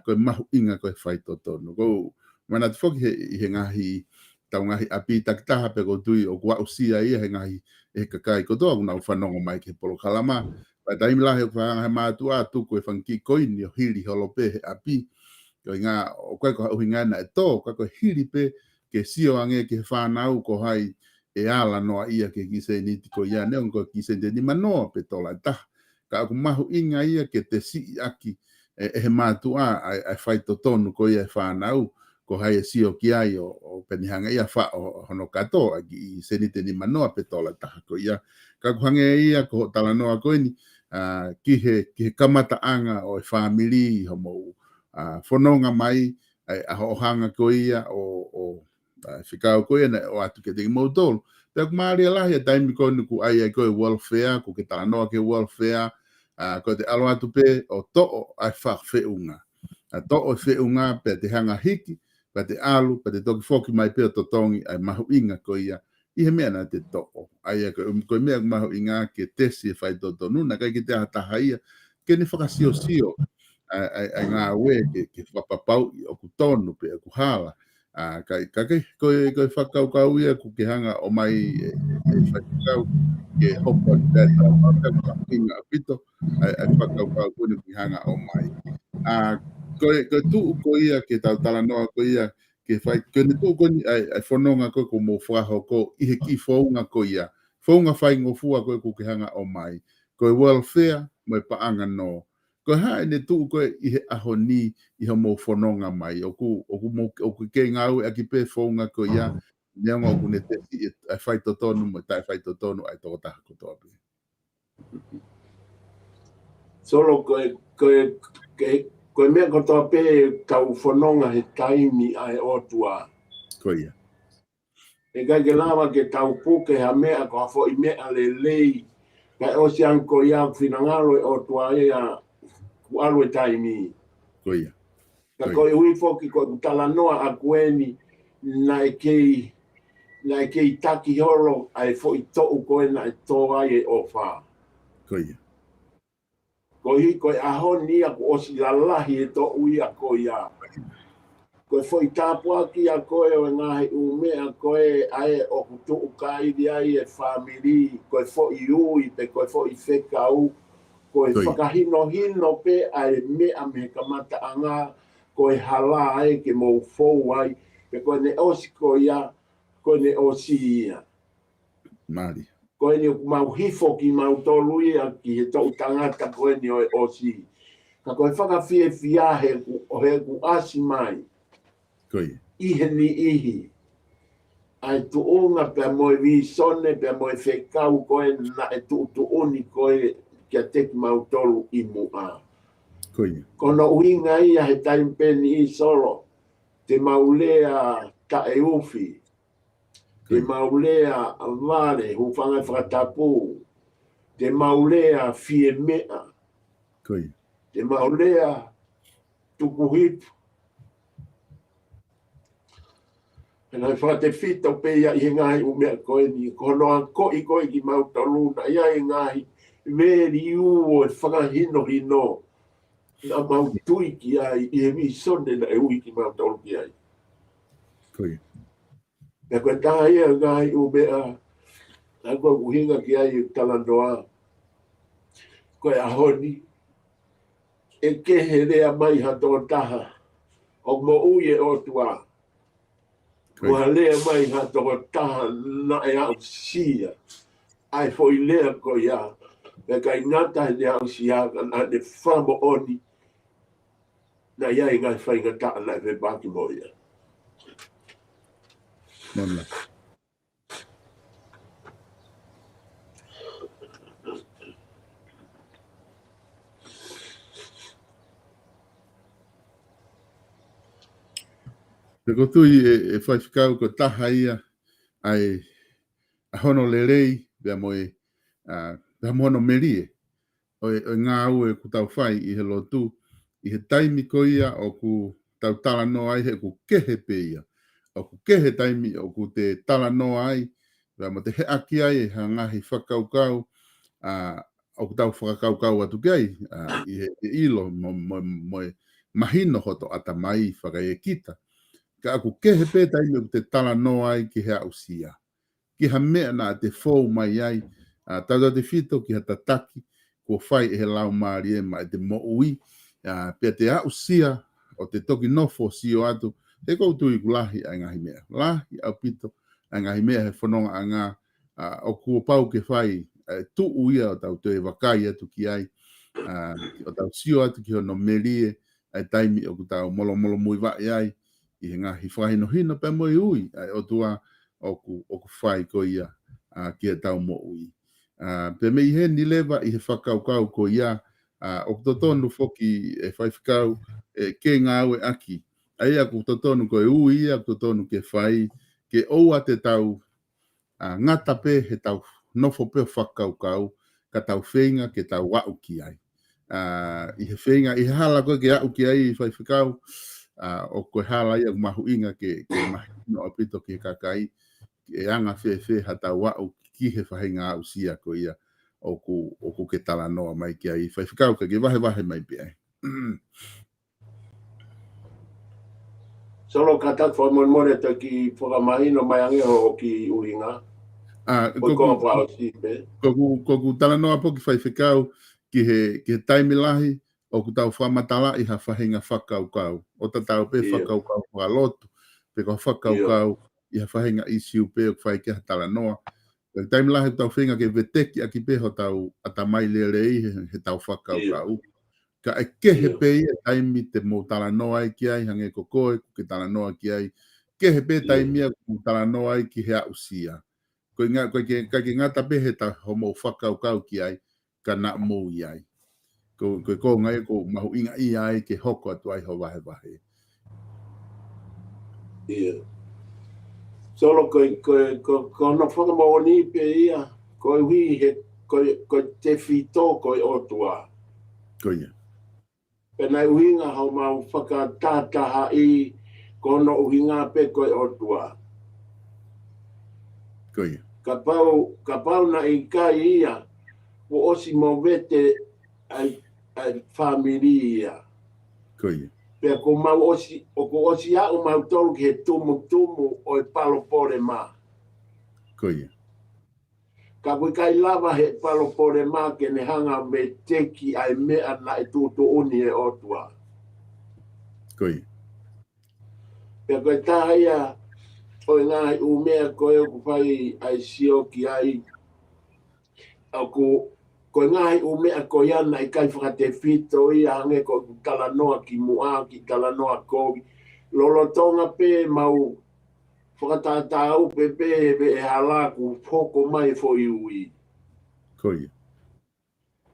ko mahu inga ko fai toto no ko mana te foki he ngahi tau ngahi api takitaha pe ko tui o kua usia ia he ngahi e kakai ko toa una ufanongo mai ke polo kalama pa taimi lahe o whaanga he mātua tu koe whanki koini o hiri holope he api ko inga o koe ko hauhinga na e tō koe ko hiri pe ke sio ange ke whanau ko hai e ala noa ia ke kise niti ko ia neon ko kise ni manoa pe tola taha ka aku mahu inga ia ke te si aki e he mātua ai whai totonu ko ia e whanau ko hai sio ki ai o penihanga ia fa o hono katoa ki senite ni manoa petola taha ko ia ka kuhange ia ko tala noa ko ni ki he kamata anga o family homo fononga mai ai a hanga ko ia o fikao ko ia o atu ke te modol pe ku mari la ia time ko ku ai ko welfare ko ke tala noa ke welfare ko te alo atu pe o to ai fa fe unga to o fe unga pe te hanga hiki pa te alu, pa te toki foki mai pia totongi ai mahu inga ko ia I he mea na te to'o. Ai ko mea mahu inga ke tesi e whai toto nuna, kai ki te ataha ia, ke ne whakasio ai ngā we ke whapapau I o ku tonu pe ku hala. Kai koe whakaukau ia ku ke hanga o mai e whakau ke hopa ni tētā whakau inga apito, ai whakaukau kune ki hanga o mai. Koe tuu ko ia ke tau tala noa ko ia ke whai kene tuu ko ni ai whanonga koe ko mō whaho ko I he ki whaunga ko ia whaunga whai ngofua koe ko ke hanga o mai koe welfare mo paanga no koe hae ne tuu koe I he aho ni I he mō whanonga mai o ku ke ngau a ki pe whaunga ko ia neonga o ku ne te ai whai totonu mo tai whai totonu ai tō taha ko tō api Solo koe mea ko toa pe tau whanonga he taimi ai otua. ko ia. E kai ke lawa ke tau puke ha mea ko hafo I mea le lei. Kai o si anko ia whinangaro e otua ia ku alu e taimi. Ko ia. Ka koe hui foki koe tala noa a kueni na e kei taki horo ai fo I to'u koe na e tō ai e ofa. Ko ia. Ko hi koe ahoni a ko osi la lahi e to ui a ko ia. Koe foi tāpua ki a koe o ngahi ume a koe ai o kutu ukai di ai e family. Koe foi ui pe koe foi whekau. Koe whakahino hino pe ai mea me kamata anga. Koe hala ai ke mou fou ai. Pe koe ne osi ko ia, koe ne osi ia. Mari. Koe ni mau hifo ki mau tolu ia ki he tau tangata koe ni o si. Ka koe whakawhie whiahe o he ku asi mai. Koe. Ihe ni ihi. Ai tu unga pe moe vi sone pe moe whekau koe na e tu uni koe kia teki mau tolu I mua. Koe. Kono uinga ia he taimpeni I solo. Te maulea ta e ufi. Te maulea vale hu whanga whakatapu. Te maulea fie mea. Koe. Te maulea tukuhipu. Nai whakate whita pe ia I ngahi u mea koe ni. Kono a koi koe ki mautaluna. Ia I ngahi veri u e whakahino hino. Na mautui ki ai. I he mi sonde na e ui ki mautalu ki ai. Koe. E koe taha ia ngai u mea, a koe uhinga ki ai talandoa, koe ahoni, e kehe rea mai hatoa taha, o mo uie o tua, mua lea mai hatoa taha na e au sia, ai foi lea ko ia, e kai ngata ne au sia, na ne whamo oni, na ia I ngai whainga taa na e baki mo ia. Mona. Te kotui e whaifikau ko taha ia ai a hono lerei bea moe bea mono merie o ngā ue ku tau whai I he lotu, I he taimi ko ia o ku tau tala no ai he ku kehe pe ia. O ku kehe taimi o ku te tala no ai, wa mo te he aki ai e ha ngahi whakaukau, o ku tau whakaukau atu kei, I he ilo mo mahino hoto ata mai whakai e kita. Ka aku kehe pe taimi o ku te tala no ai ki he ausia. Ki ha mea na te fōu mai ai, tau te whito ki ha tataki, ko whai e he lau maari e mai te mo ui, pia te ausia o te toki nofo sio atu, e koutu I kulahi a ngahi mea. Lahi au pito a ngahi mea he whanonga a ngā, o kua pau ke whai, tu uia o tau te wakai atu ki ai, o tau sio atu ki hono merie, ai taimi o ku tau molo mui vai ai, I he ngahi whahino hino pe moi ui, ai o tua o ku whai ko ia ki e tau mo ui. Pe mei he ni lewa I he whakaukau ko ia, o totonu foki e whaifkau ke ngā ue aki. Ai a ku totonu ko e ui ia, ku totonu ke whai, ke oua te tau ngata pe he tau nofo pe whakaukau, ka tau whenga ke tau wau ki ai. I he whenga, I he hala koe ke au ki ai I whaifkau, o koe hala ia mahu inga ke mahino apito ke kakai, e anga fe ha tau wau ki he whahinga au sia ko ia, o ku ke tala noa mai ki ai whaifkau ka ke wahe mai pe ai. Solo katak wha mo te ki whakamahino mai ange o ki uringa. Ko tala noa po ki whaifkau ki he taimi lahi o ku tau whamatala I ha whahinga whakaukau. O ta tau pe whakaukau whalotu, pe ko whakaukau I ha whahinga isiu pe o whai ki ha tala noa. Ka taimi lahi tau whinga ke veteki aki pe ho tau atamai lerei he tau whakaukau. Ka e kehe pe I taimi te mo tala noa ai ki ai, hange ko koe, ku ke tala noa ki ai. Kehe pe taimi a ku tala noa ai ki he ausia. Koe ke ngata pe he ta homo whakaukau ki ai, ka na mou I ai. Ko ngai ko mahu inga I ai ke hoko atu ai ho wahe. Ia. Solo ko no whakamawani pe ia, ko hui he, ko te whito ko otua. Ko ia. Penai uhinga hau mau whakatataha I kono uhinga pe ko otua. Ko ia. Ka pau na I kai ia, o osi mo vete ai familia. Ko ia. Pea ko mau osi, o ko osi a o mau tolu ki he tumu o e palo pore ma. Ko ia. Ka koe kai lava he palo pore ma ke ne hanga me teki ai mea na e tūtu uni e otua. Ko ia. Pea koe taha ia, o ngā u mea koe o ku whai ai sio ki ai, o ko ngai o mea ko yana I kai whakate whito I hange ko tala noa ki mua ki tala noa kovi. Lolo tonga pe mau whakatata au pe e hala ku hoko mai fo I ui. Ko ia.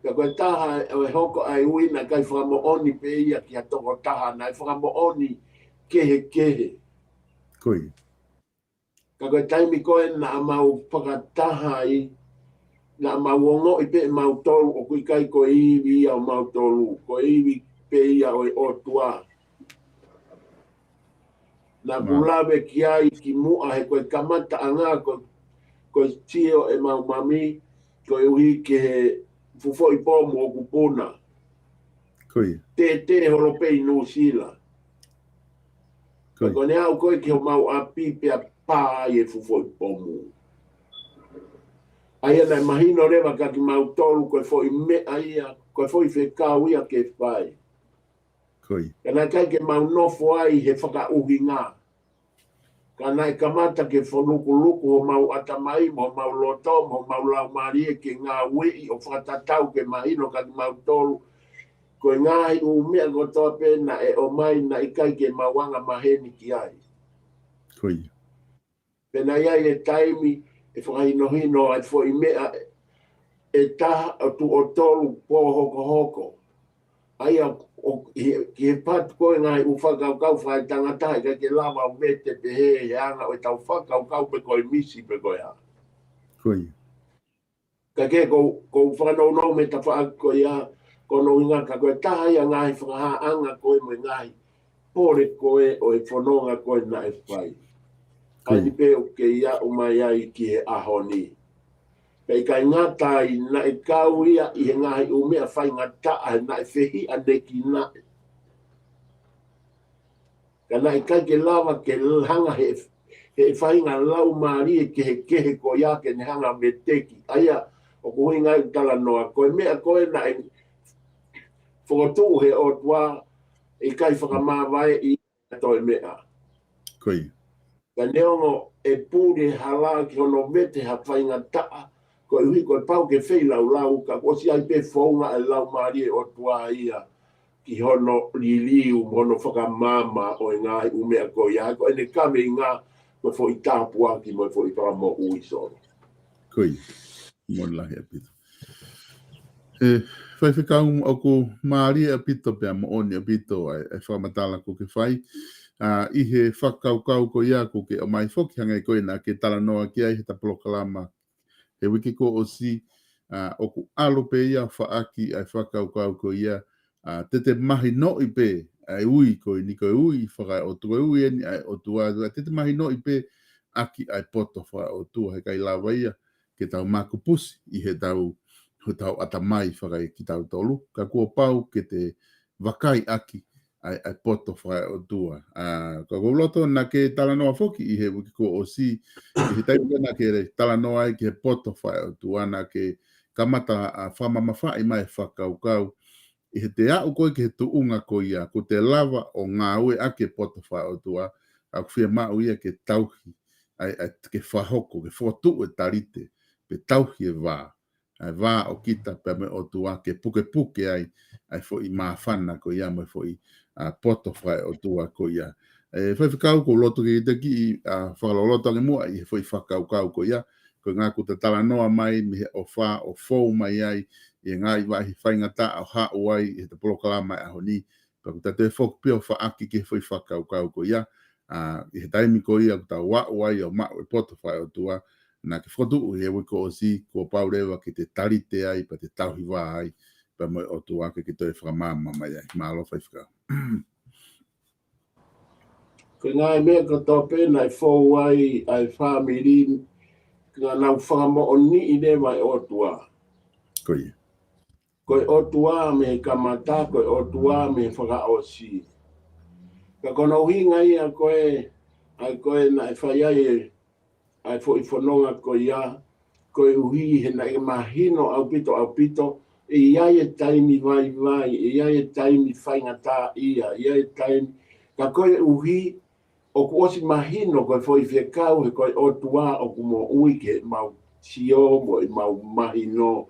Ka koe taha e hoko ai ui na kai whakamo oni pe ia ki a toko taha na whakamo oni kehe. Ko ia. Ka koe taimi koe na mau whakataha I na mawongo I pe mau tolu o kui kai ko iwi au mau tolu. Ko iwi pe ia o otua. Na kulawe ki ai ki mua he koe kamata anga ko tio e mau mami ko uhi ke he fufo I pomu o kupuna. Ko ia. Te horopei no sila. Ko ne au koe ki ho mau api pe a pā e fufo I pomu. Aia nei mahino rewa ka ki mau tolu koe foi mea ia, koe foi whekau ia ke whai. Koi. Ka nai kai ke mau nofo ai he whaka uhi ngā. Ka nai kamata ke whanuku ho mau atamai, mo mau loto, mo mau lau marie ke ngā wei o whakatatau ke mahino ka ki mau tolu. Koe ngāhi u mea ko toa pēna e o mai na I kai ke mawanga maheni ki ai. Koi. Pēna iai e taimi, e whakahinohino ai fo I mea e taha o tu o tolu po hoko. Ai ki he patu koe ngai u whakaukau whai tangata ka ke lava o vete pe he anga o tau whakaukau pe koe misi pe koe ha. Koi. Ka ke ko whanau me ta wha ko ia kono inga ka koe taha ia ngai whakahaanga koe mo ngai pore koe o e whanonga koe na e whai. Ai ni pe o ke ia o mai ai ki he ahoni. Pei kai ngatai na e kau ia i he ngai o mea whai ngata na e whehi a neki na. Ka na e kai ke lava ke hanga he whai ngā lau maari e kehe ko ia ke ne hanga me teki. Aia o ko hui ngai tala noa koe mea koe na e whakatu he o tua e kai whakamāwai i toi mea. Koe. Ka neongo e pūre hala ki hono mete ha whainga taa ko hui koe pau ke whei lau ka kosi ai pe whaunga e lau maari e o tua ia ki hono liliu hono whakamama o ngā umea ko ia ko ene kame i ngā koe fo i tāpua ki mo fo i paramo ui soro. Koe. Mon lahi apito. Whai whikau o ko maari apito pia mo oni apito ai whamatala ko ke whai. I he whakaukau ko ia ko ke o mai whoki hanga i koe na ke tala noa ki ai he tapolokalama. He wiki ko o si o ku alo pe ia whaaki ai whakaukau ko ia tete mahi no i pe ai ui ko ni ko ui whakai o tua ui eni ai o tua tete mahi no i pe aki ai poto wha o tua he kai lawa ia ke tau maku pusi i he tau atamai whakai ki tau tolu ka kua pau ke te wakai aki ai poto whakai o tua ka koloto na ke tala noa whoki i he wiki ko o si i he taipu na ke re tala noa ai ke poto whakai o tua na ke kamata whamamawha i mai whakaukau i he te au koe ke he tuunga ko ia, ko te lava o ngā ue ake poto whae o tua, a kuwhia mau ia ke tauhi, ke whahoko, ke whotu e tarite, pe tauhi e wā. Ai wā o kita pe me o tua, ke puke ai fo i mawhana ko ia, mai fo i poto whae o tua ko ia. Whai whikau ko loto ki te ki i whakaloloto ange mua, i he fo i whakaukau ko ia, ko ngā ko te tala noa mai, mi he o wha, o fou mai ai, e ngai wahi whaingata au hao ai e te polokalama e ahoni. Paku te whok pio whaaki ke whai whakaukau ko ia. I he taimi ko ia ku tau wao ai o mao e poto whai o tua. Nā ke whotu ui e wiko o si kua paurewa ki te tarite ai pa te tauhi wā ai. Pa mo o tua ke toi whakamama mai ai. Mālo whai whikau. Ko ngai mea ka tō pēnā i whou ai ai whāmiri ngā nau whakamo o ni i ne mai o tua. Ko ia. Koe o tua me kamata, koe o tua me whakaosi. Ka kono hinga ia koe, ai koe na e whai ai fo i whanonga koe ia, koe uhi he na e mahino au pito, e iai e taimi vai, e iai e taimi whaingata ia, iai e taimi, ka koe uhi, o ku osi mahino koe fo i whekau, he koe o tua o ku mo ui ke mau sio, mo i mau mahino,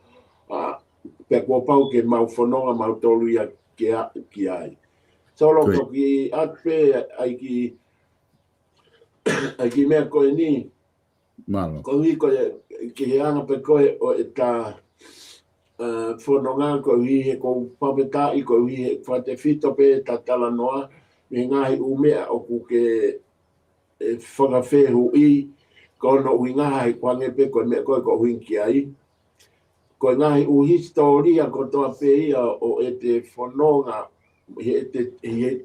pe kua pau ke mau whanonga mau tolu ia ki ai. Solo ko ki atpe ai ki mea koe ni. Malo. Ko hi koe ki he anga pe koe o e ta whanonga ko hi he ko papetai ko hi he whate fito pe ta tala noa me ngahi umea o ku ke whakawhehu i ko no ui ngahi kwange pe koe mea koe ko huinki ai. Ko ngahi u historia ko toa pe ia o e te whanonga, he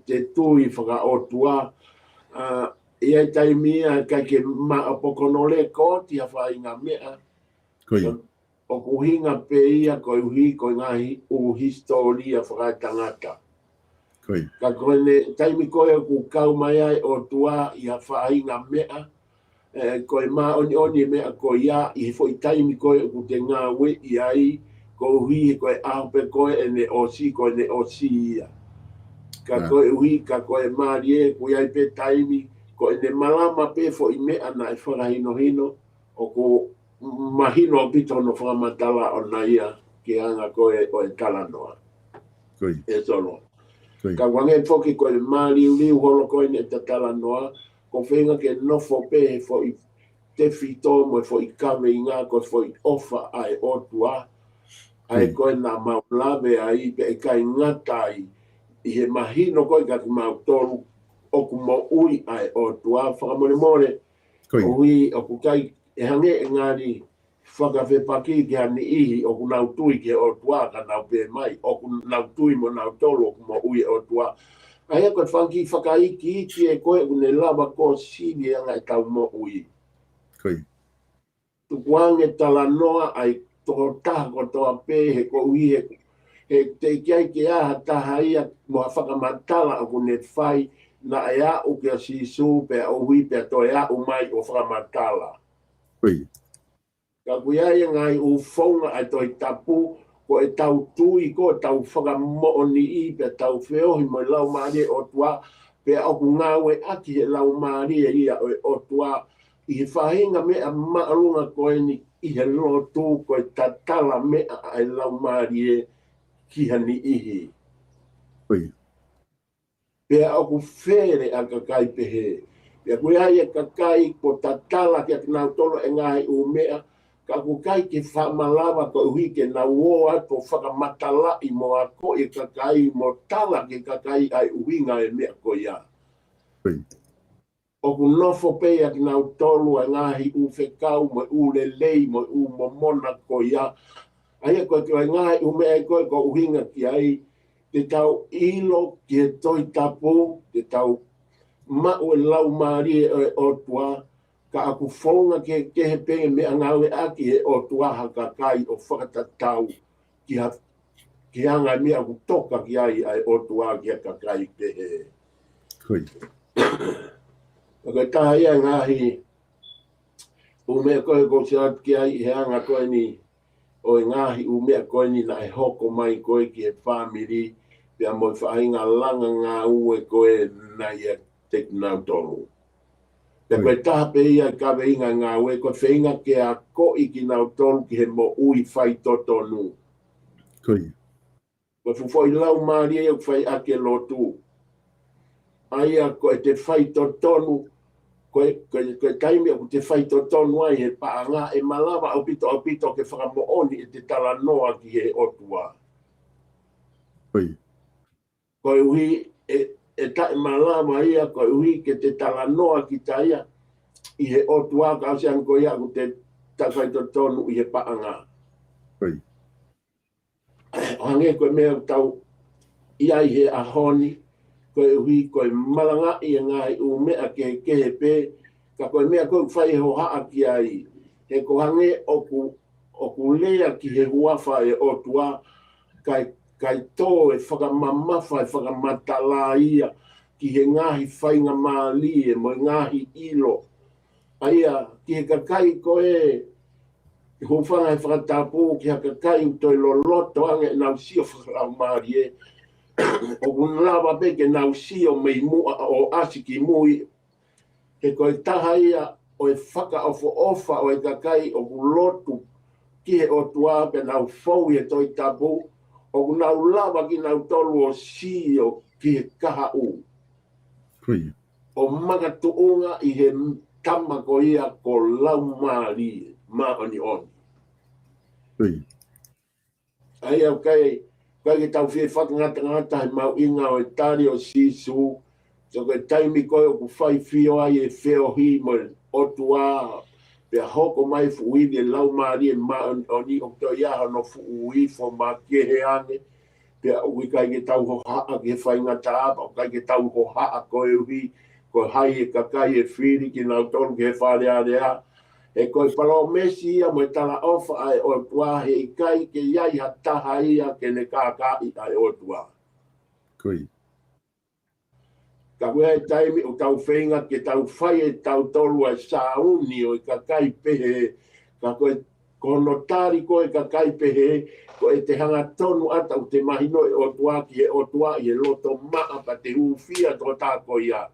te tui whaka o tua. Ia taimia ka ke maapokonole ko ti hawha inga mea. O kuhinga pe ia ko uhi ko ngahi u historia whaka tangata. Ka koe taimi koe ku kau mai ai o tua i hawha inga mea. Koe mā oni mea ko ia i he fo i taimi koe ku te ngā we i ai ko hui koe aope koe e ne osi koe ne osi ia. Ka koe hui ka koe mārie ku iai pe taimi koe ne malama pe fo i mea na e whakahino hino o ko mahino o pito no whakamatala o na ia ke anga koe o e tala noa. E solo. Ka wange foki koe māri liu holo koe ne te tala noa ko whenga ke nofo pe fo i te whito mo fo i kawe i ngā ko fo i ofa ai o tua. Ai koe nā maulawe ai pe e kai ngatai i he mahino koe ka ki mau tolu o ku mo ui ai o tua. Whakamore more o hui o ku kai e hange e ngāri whakawhepaki ki ani ihi o ku nau tui ki o tua ka nau pe mai, o ku nau tui mo nau tolo ku mo ui o tua. Aia koe whanki whakaiki ki e koe une lava ko sini anga e tau mo ui. Koi. Tukuange tala noa ai toko taha ko toa pe he ko ui he te kiai ke aha taha ia mo whakamatala o kune whai na e a uke a sisu pe o hui pe to e a umai o whakamatala. Koi. Ka kuiai ngai u whaunga ai toi tapu ko e tau tui ko e tau whakamooni i pe tau whiohi mo lau maari o tua pe o ku ngawe aki he lau maari e ia o tua i he whahinga mea maalunga koe ni i he lotu ko e tatala mea ai lau maari e ki hani ihi. Koi. Pe o ku where a kakai pehe. Pe kuiai e kakai ko tatala ki a kinau tolo e ngai u mea ka ku kai ke whamalawa ko hui ke na woa to whakamatala i mo a ko e kakai mo tala ke kakai ai uhinga e mea ko ia. O ku nofo pe a kina tolu a ngahi u whekau mo u lelei mo u momona ko ia. Aia ko te ngahi u mea ko e ko uhinga ki ai te tau ilo ki e toi tapu, te tau mau e lau maari e o tua ka aku whaunga ke he penge me angawe aki e o tuaha ka kai o whakatatau ki hanga me aku toka ki ai o tuaha ki a ka kai ke he. Koi. Ka taha ia ngahi u mea koe ko se at ki ai he anga koe ni o ngahi u mea koe ni na e hoko mai koe ki he whamiri pia mo whainga langa ngā ue koe na ia teknau tolu. Te koe taha pe ia ka weinga ngā ue, koe whainga ke a ko i ki nau tolu ki he mo ui whai totonu. Koi. Koe fufoi lau maari e whai ake lotu. Aia koe te whai totonu, koe taimi aku te whai totonu ai he paanga e malawa au pito ke whakamooni e te tala noa ki he otua. Koi. Koe uhi e tae malawa ia koe uhi ke te tala noa ki taia i he otua ka asian koe ia ku te tawhai totonu i he paanga. Koi. Hange koe mea tau ia i he ahoni, koe uhi koe malanga i ngai u mea ke he pe, ka koe mea koe whai ho haa ki ai. He ko hange oku lea ki he huafa e otua, kai tō e whakamamafa e whakamatala ia ki he ngahi whainga maali e mo ngahi ilo. Aia, ki he kakai koe hufanga e whakatapu ki ha kakai toi loloto ange nau sio whakalau maari e. O kunlawa peke nau sio mei mua o asiki mui. He koe taha ia o e whaka ofa o e kakai o kulotu ki he otua pe nau fau e toi tapu. O nau lava ki nau tolu o sio ki he kaha u. Koi. O makatuunga i he tama ko ia ko lau maari, maoni oni. Koi. Ai au kai ke tau whie whakangata he mau inga o e tari o sisu, so koe taimi koe o ku whai whio ai e whio hi mo otua, pia hoko mai fuui e lau maari e maoni o to iaha no fuui fo ma kehe ane, pia ui kai ke tau ho haa ke whaingata apa, o kai ke tau ho haa koe uhi, ko hai e kakai e whiri ki nau tonu ke whare area, e koe palo mesi ia mo e tala ofa ai o tua he i kai ke iai ha taha ia ke ne kākai ai o tua. Koi. Ka koe e taimi o tau whainga ke tau whai e tau tolu ai sauni o i kakai pehe, ka koe kono tari koe kakai pehe, ko e te hanga tonu ata o te mahino e o tua ki e o tua i e loto maa pa te uwhia tō tāko ia.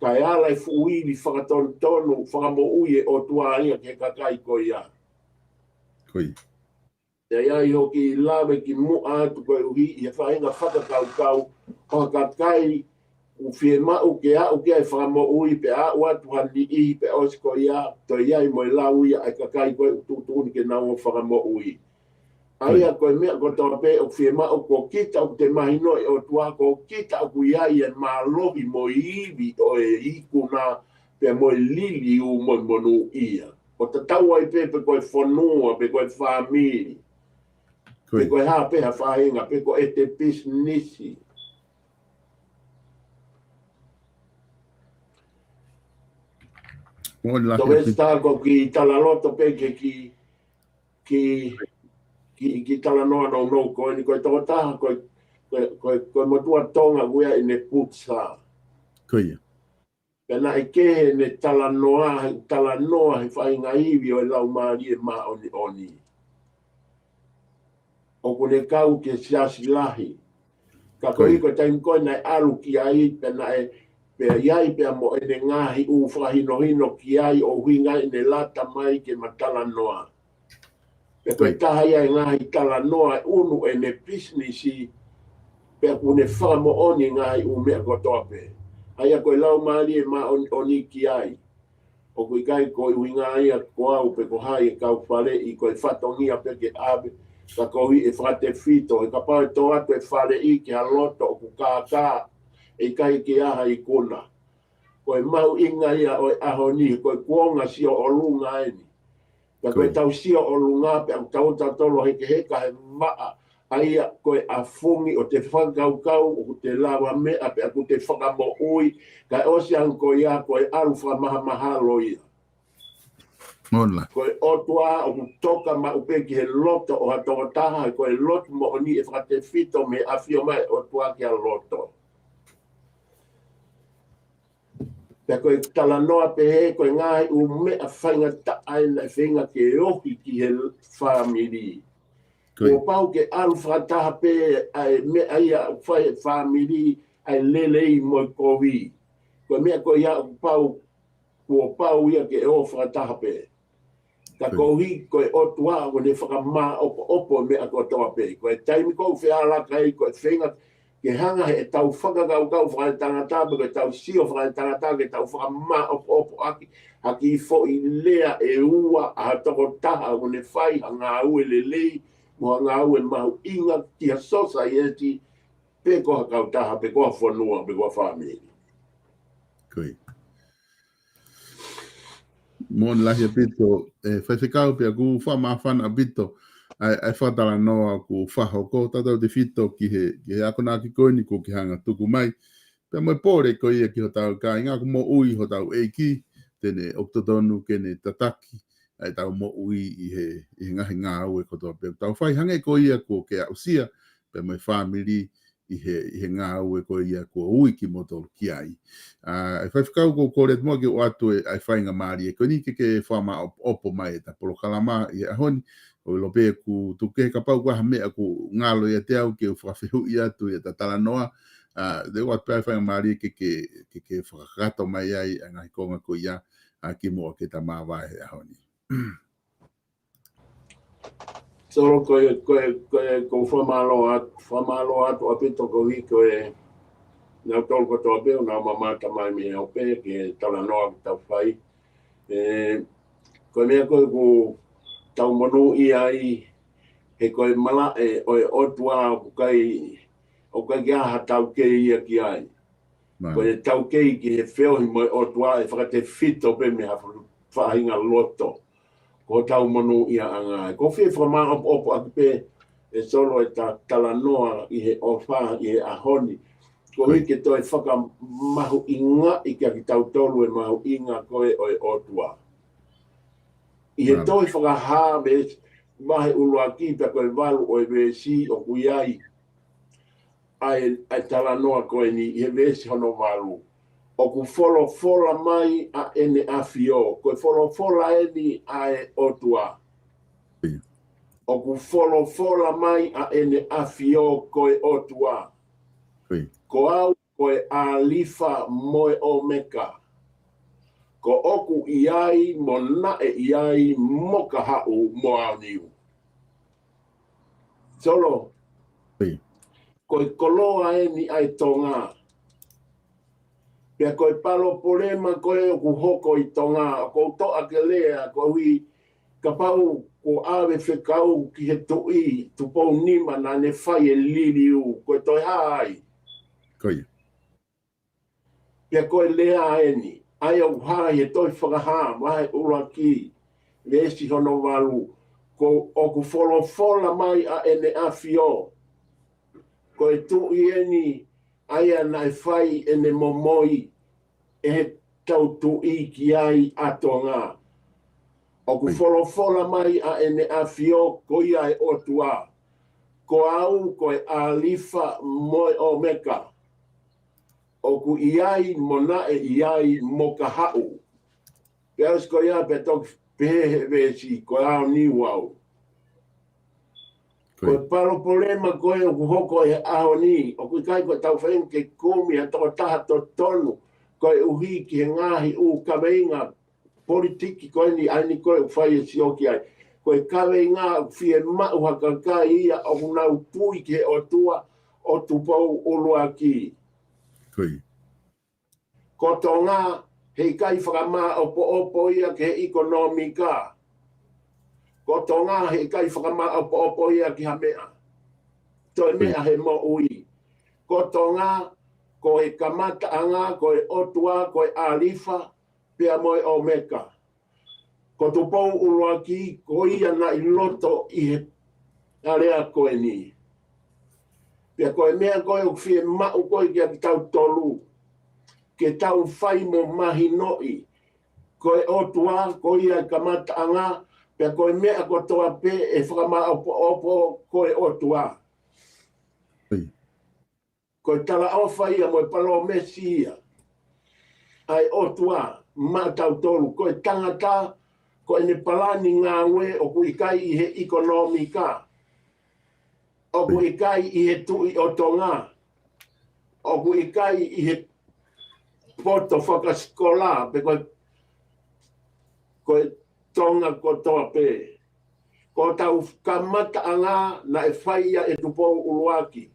Ka e ala e fuui whakatonu, whakamoui e o tua ia ke kakai ko ia. Koi. Te iai hoki lawe ki mua atu koe uhi i e whainga whakakau, o kakai u whie mau ke au ke ai whakamoui pe a watu handi i pe osko ia, to iai mo i lau ia ai kakai koe ututuni ke nau o whakamoui. Aia koe mea ko tō pe o whie mau ko kita o te mahino e o tua ko kita o iai e mālohi mo i iwi o e iku nā pe mo i lili u mo monu ia. O te tau ai pe koe whanua, pe koe whamiri. Pe koe ha pe ha whahinga, pe koe e te businessi. Tō westa ko ki tala loto pe ki tala noa no koe ni koe tō taha koe motua tonga guia i ne putsa. Koe. Pena e kehe ne tala noa he whainga iwi o lau maari e maa oni. O kune kau ke siasi lahi. Ka koe koe taim koe nai alu ki ai pena e pea iai pea mo e ne ngahi u whahino ki ai o huinga i ne lata mai ke matala noa. Pea koe taha iai ngahi tala noa unu e ne businessi pea kune whamo oni ngahi u mea kotoa pe. Aia koe lau maari e maa oni ki ai. O koe kai koe huinga ia ko au pe ko hai e kau whare i koe whatongia pe ke abe. Ka kohi e whate fito, e ka pau e tō atu e whare i ki ha loto o ku kākā. E kai ke aha i kona. Koe mau inga ia o e aho ni, koe kuonga sio o lunga eni. Ka koe tau sio o lunga pe au tau tolo heke heka he maa. Aia koe a fungi o te whakaukau o te lawa mea pe aku te whakamo ui. Ka osi ang koe ia koe alufa maha mahalo ia. Mola. Koe otua o ku toka ma upe ki he loto o hatoa taha. Koe loto mo o ni e whakate fito me afio mai o tua ki a loto. Pea koe tala noa pe he, koe ngai u mea whainga ta aina e whainga ke ohi ki he whamiri. Ko pau ke alfa taha pe ai mea ia whai whamiri ai lelei mo kovi. Koe mea koe ia pau, ko pau ia ke ofa taha pe. Ka kohi koe otua o ne whakama opo mea ko toa pe. Koe taimi kou whiala kai koe whainga ke hanga he tau whakakau whakai tangata, koe tau sio whakai tangata, ke tau whakama opo aki, haki i fo i lea e ua a toko taha o ne whai hanga ue lelei, mo hanga ue mahu inga ki ha society, pe koha kau taha, pe koha whanua, pe koha whamiri. Koe. Mon lahi a bito, whaiwhikau pia ku whamawhana a bito, ai whatala noa ku whaho ko tatau te fito ki he akona ki koini ko ki hanga tuku mai. Pea moi pōre ko ia ki ho tau ka inga ku mo ui ho tau eiki, tene oktotonu kene tataki, ai tau mo ui i he ngahi ngā ue kotoa pia. Tau whai hange ko ia ko ke ausia, pea moi whamiri i he ngā ue ko ia ko ui ki moto ki ai. Ai whaiwhikau ko kore mua ki o atu ai whainga maari e koni ke whama opo mai e ta polokalama i ahoni, o lope ku tuke ka pau kwa mea ku ngalo ia te au ke whawhihu i atu i ta tala noa, de wat pia whainga maari ke whakakato mai ai a ngai konga ko ia ki mua ke ta mawai e ahoni. Solo ko whamalo atu apito ko hi koe nau tolu ko toa peo, nau mamata mai mi heo pe, ke tala noa ki tau whai. Koe mea koe ku tau monu i ai, he koe mala e oe otua o kai ki aha tau kei ia ki ai. Koe tau kei ki he wheohi mo otua e whakate fito pe me hafu whahinga loto. Ko tau monu ia anga. Ko whi whama opo aki pe e solo e ta tala noa i he ofa, i he ahoni. Ko hi ke toi whaka mahu inga i kia ki tau tolu e mahu inga koe o e otua. I he toi whaka hāme mahe ulua ki pia koe walu o e vesi o kuiai. Ai tala noa koe ni i he vesi hono walu. O ku fola mai a ene afio, koe fola eni a e otua. O ku fola mai a ene afio koe otua. Ko au koe a lifa moe o meka. Ko oku iai mo nae iai moka hau mo au niu. Solo, koe koloa eni ai tonga. Pea koe palo polema koe o ku hoko i tonga, ko toa ke lea, ko hui ka pau ko awe whekau ki he tui, tu pou nima na ne whai e liri u, koe toi hai. Koe. Pea koe lea eni, ai au hai e toi whakahā, mai ura ki, Lesi hono walu. Ko oku fola mai a ene afio. Ko e tu ieni aia nai fai ene momoi e tau tu i ki ai atonga. Oku fola mai a ene afio ko ia e otua. Ko au ko e alifa moi o meka. Oku iai mona e iai moka hau. Peas ko ia pe tok pehe vesi ko au ni wau. Ko e paro polema ko e hoko e aho ni. O kui kai ko tau whain ke kumi a toko taha to tonu. Ko e uhi ki he ngahi u kaweinga politiki ko e ni aini ko e whai e sioki ai. Ko e kaweinga fie mau haka kai ia o hunau pui ke o tua o tupou ulua ki. Ko tonga hei kai whakama opo ia ke ekonomika. Ko tonga he kai whakama opo ia ki hamea. To e mea he mo ui. Ko tonga, ko e kamata anga, ko e otua, ko e alifa, pia moe o meka. Ko tupou ulua ki, ko ia na i loto i he area ko e ni. Pia ko e mea ko e fie mau ko e kia ki tau tolu. Ke tau whai mo mahi noi. Ko e otua, ko ia kamata anga, pia koe mea ko toa pe e whakama opo ko e otua. Ko e tala awha ia mo e palo mesi ia. Ai otua, ma tau tolu. Ko e tangata, ko e ne palani ngā ue o ku ikai i he ekonomika. O ku ikai i he tui o tonga. O ku ikai i he poto whakaskola. Pe ko e tonga ko toa pe. Ko tau kamata anga na e whaia e tupou uluaki.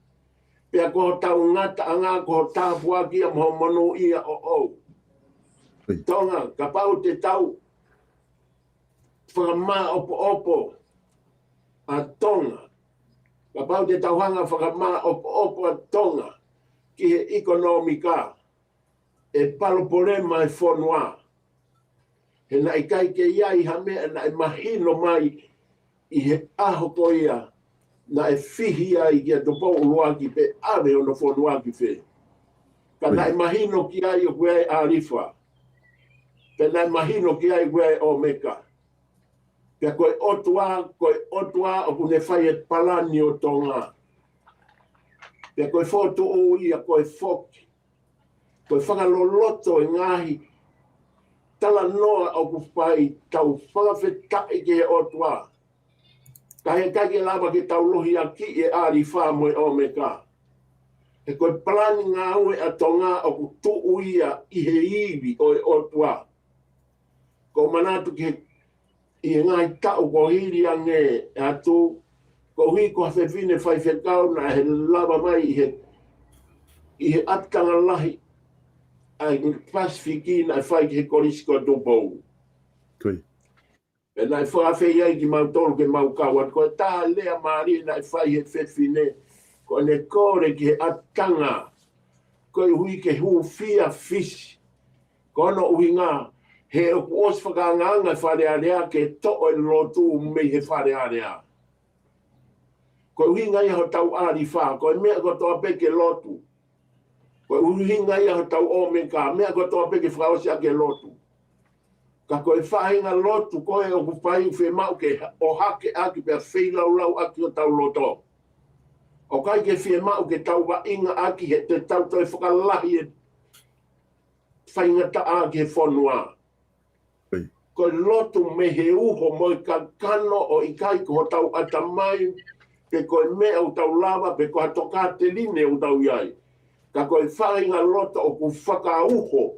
Pea ko tau ngata anga ko tāpuaki a moho manu ia o. Tonga, ka pau te tau whakama opo a tonga. Ka pau te tau hanga whakama opo a tonga ki he ekonomika. E palopore mai whonua. He na i kai ke iai hame na i mahino mai i he aho ko ia na e whihi ai ki a topo uruaki pe awe o na whonuaki whe. Ka na i mahino ki ai o kwe a rifa. Pe na i mahino ki ai kwe o meka. Pe koe otua o kune whai e palani o tonga. Pe koe whotu o ia koe whoki. Koe whakaloloto e ngahi tala noa o ku whai tau whakawhetai ke he otua. Ka he kake lava ke tau lohi a ki e ari wha moe o me ka. E koe plani ngā ue a tonga o ku tu uia i he iwi o e otua. Ko manatu ki i he ngai tau ko hiri a nge e atu. Ko hui ko hawhewhine whai whekau na he lava mai i he atanga lahi. Ai Pasifiki na whai ki he korisko tupou. E nai whawhewhi ai ki mau tolu ke mau kawa. Ko e taha lea maari nai whai he whewhine. Ko ne kore ki he atanga. Ko i hui ke hu fia fish. Ko no ui ngā. He oku os whakanganga wharearea ke to'o e lotu mei he wharearea. Ko ui ngai ho tau ari wha. Ko e mea ko toa peke lotu. Ko ui ngai ho tau o me ka. Mea ko toa peke whaosia ke lotu. Ka koe whahinga lotu koe o ku whai whe mau ke o hake aki pia wheilau aki o tau loto. O kai ke whe mau ke tau wa inga aki he te tau toi whakalahi e whainga ta aki he whanua. Koe lotu me he uho mo i ka kano o i kai ko tau atamai pe koe mea o tau lava pe koe toka te line o tau iai. Ka koe whahinga loto o ku whaka uho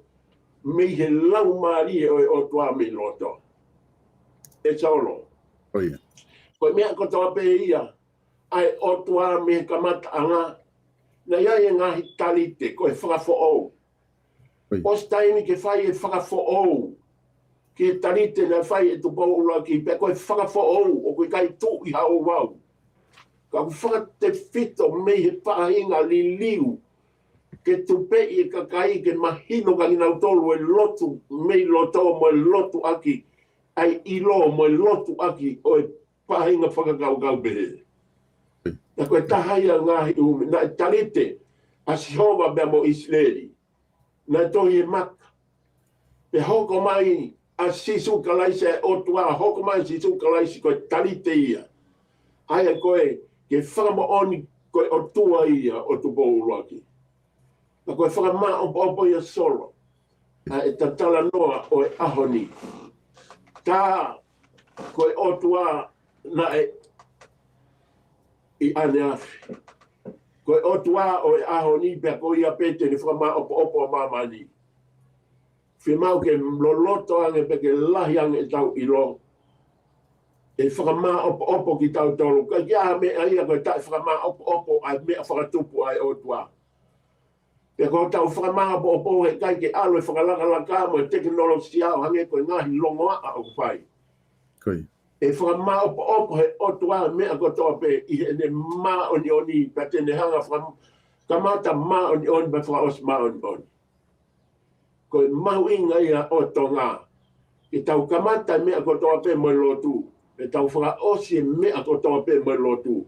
me he lau maari o toa me loto. E saolo. Koe mea ko toa pe ia, ai o toa me kamata anga, na iai e ngahi talite, koe whakafo ou. Os taimi ke whai e whakafo ou, ke talite na whai e tupou ula ki, pe koe whakafo ou, o koe kai tu i hao wau. Ka whakate fito me he whakahinga li liu, ke tupe i kakai ke mahino ka inau tolu e lotu, mei loto mo e lotu aki, ai ilo mo lotu aki o pahinga whakakau behe. Na koe tahaia ngahi ume, na talite a Sihova bea mo Israeli, na tohi maka. Pe hoko mai a sisu kalaise o tua, hoko mai sisu kalaise koe talite ia. Aia koe ke whakamo oni koe o tua ia o tu bouruaki. Na koe whakama opo ia solo. A e tatala noa o e ahoni. Tā koe o tua na e i ane afi. Koe o tua o e ahoni pia koe ia pete ni whakama opo mamani. Whimau ke loloto ange pe ke lahi ange tau ilo. E whakama opo ki tau tolu. Ka kia me aia koe tai whakama opo ai mea whakatupu ai o tua. Pia koe tau whakama opo he kai ke alo e whakalaka laka mo e teknolosia o hange koe ngahi longoa a o whai. Koi. E whakama opo he o tua mea kotoa pe i he ne maa oni pa tene hanga whakama. Kamata maa oni pa whakaos maa oni. Koe mahu inga ia o tonga. E tau kamata mea kotoa pe mo lotu. E tau whakaosi mea kotoa pe mo lotu.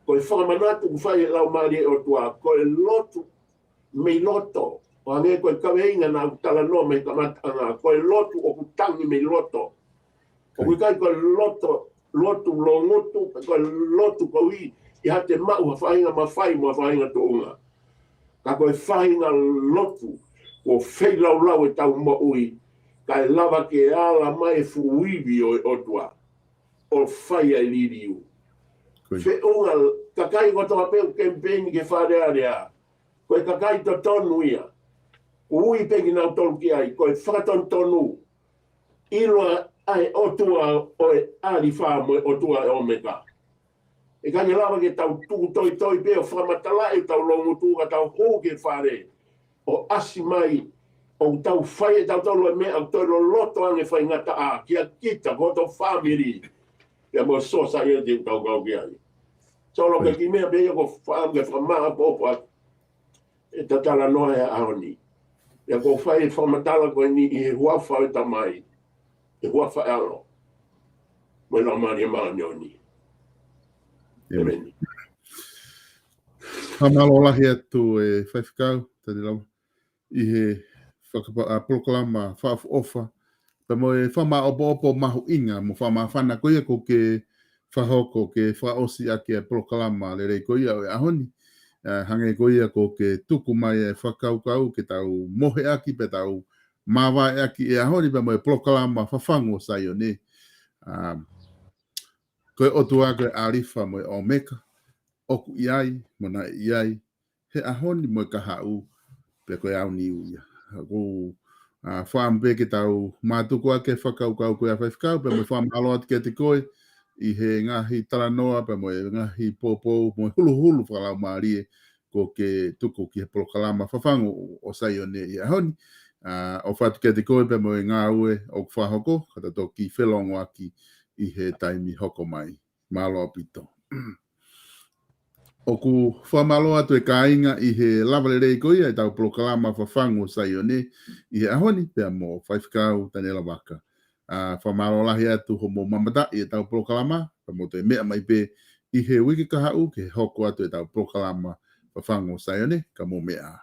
Koe whakamanatu kuwhai lau maari o tua. Koe lotu me loto. O hange koe kaweinga na utala no me kamata anga. Koe lotu o kutangi me loto. O kui kai koe lotu longutu, koe lotu koui. I hate mau ha whainga mawhai mo whainga tounga. Ka koe whainga lotu. O whei lau e tau mo ui. Kai lava ke ala mai fuiwi o tua. O whai ai liriu. Whe unga, kakai kotoa peu kempeni ke wharearea. Koe kakai to tonu ia. Ui pegi nau tolu ki ai. Koe whakaton tonu. Iloa ai o tua o e ari wha o tua e omeka. E kanyi lava ke tau tuku toi peo whamatala e tau longu tuka tau hou ke whare. O asi mai, o tau whai e tau lo mea, o tau loto ange whai ngata a, kia kita, koto whamiri. Ia mo sosa ia te tau kau ki ai. Solo ke ki mea pea ko whaamge whamaa popo e tatala noa e aoni. Ia ko whai e whamatala koe ni i he huafa e tamai. E huafa e alo. Mo ina mani e maa nioni. Emeni. Hamalo lahi atu e whaifkau, tani lau. I he proklama whaafofa. Pa mo e whama opo mahu inga, mo whama whana koia ko ke whahoko, ke whaosi ake e proklama le rei koia o e ahoni. Hange koia ko ke tuku mai e whakaukau, ke tau mohe aki, pe tau mawai aki e ahoni, pa mo e proklama whawhango sai o ne. Koe otua koe arifa mo e omeka, oku iai, mona iai, he ahoni mo e kahau, pe koe au ni uia. Ko whaampe ke tau mātuku ake whakaukau koe a whaifkau, pe mo whaamalo atu ke te koe, i he ngahi taranoa, pe mo e ngahi pōpou, mo e hulu whalau maarie, ko ke tuku ki he proklama whawhango o sai o ne i ahoni. O whatu ke te koe, pe mo e ngā ue o whahoko, kata tō ki whelongo aki i he taimi hoko mai, malo apito. O ku whamalo atu e kāinga i he lawale rei koia e tau proklama whawhango sai o ne i he ahoni pia mo whaifkau tane la waka. Whamalo lahi atu homo mamata i e tau proklama pa mo te mea mai pe i he wiki kahau ke hoko atu e tau proklama whawhango sai o ne ka mo mea.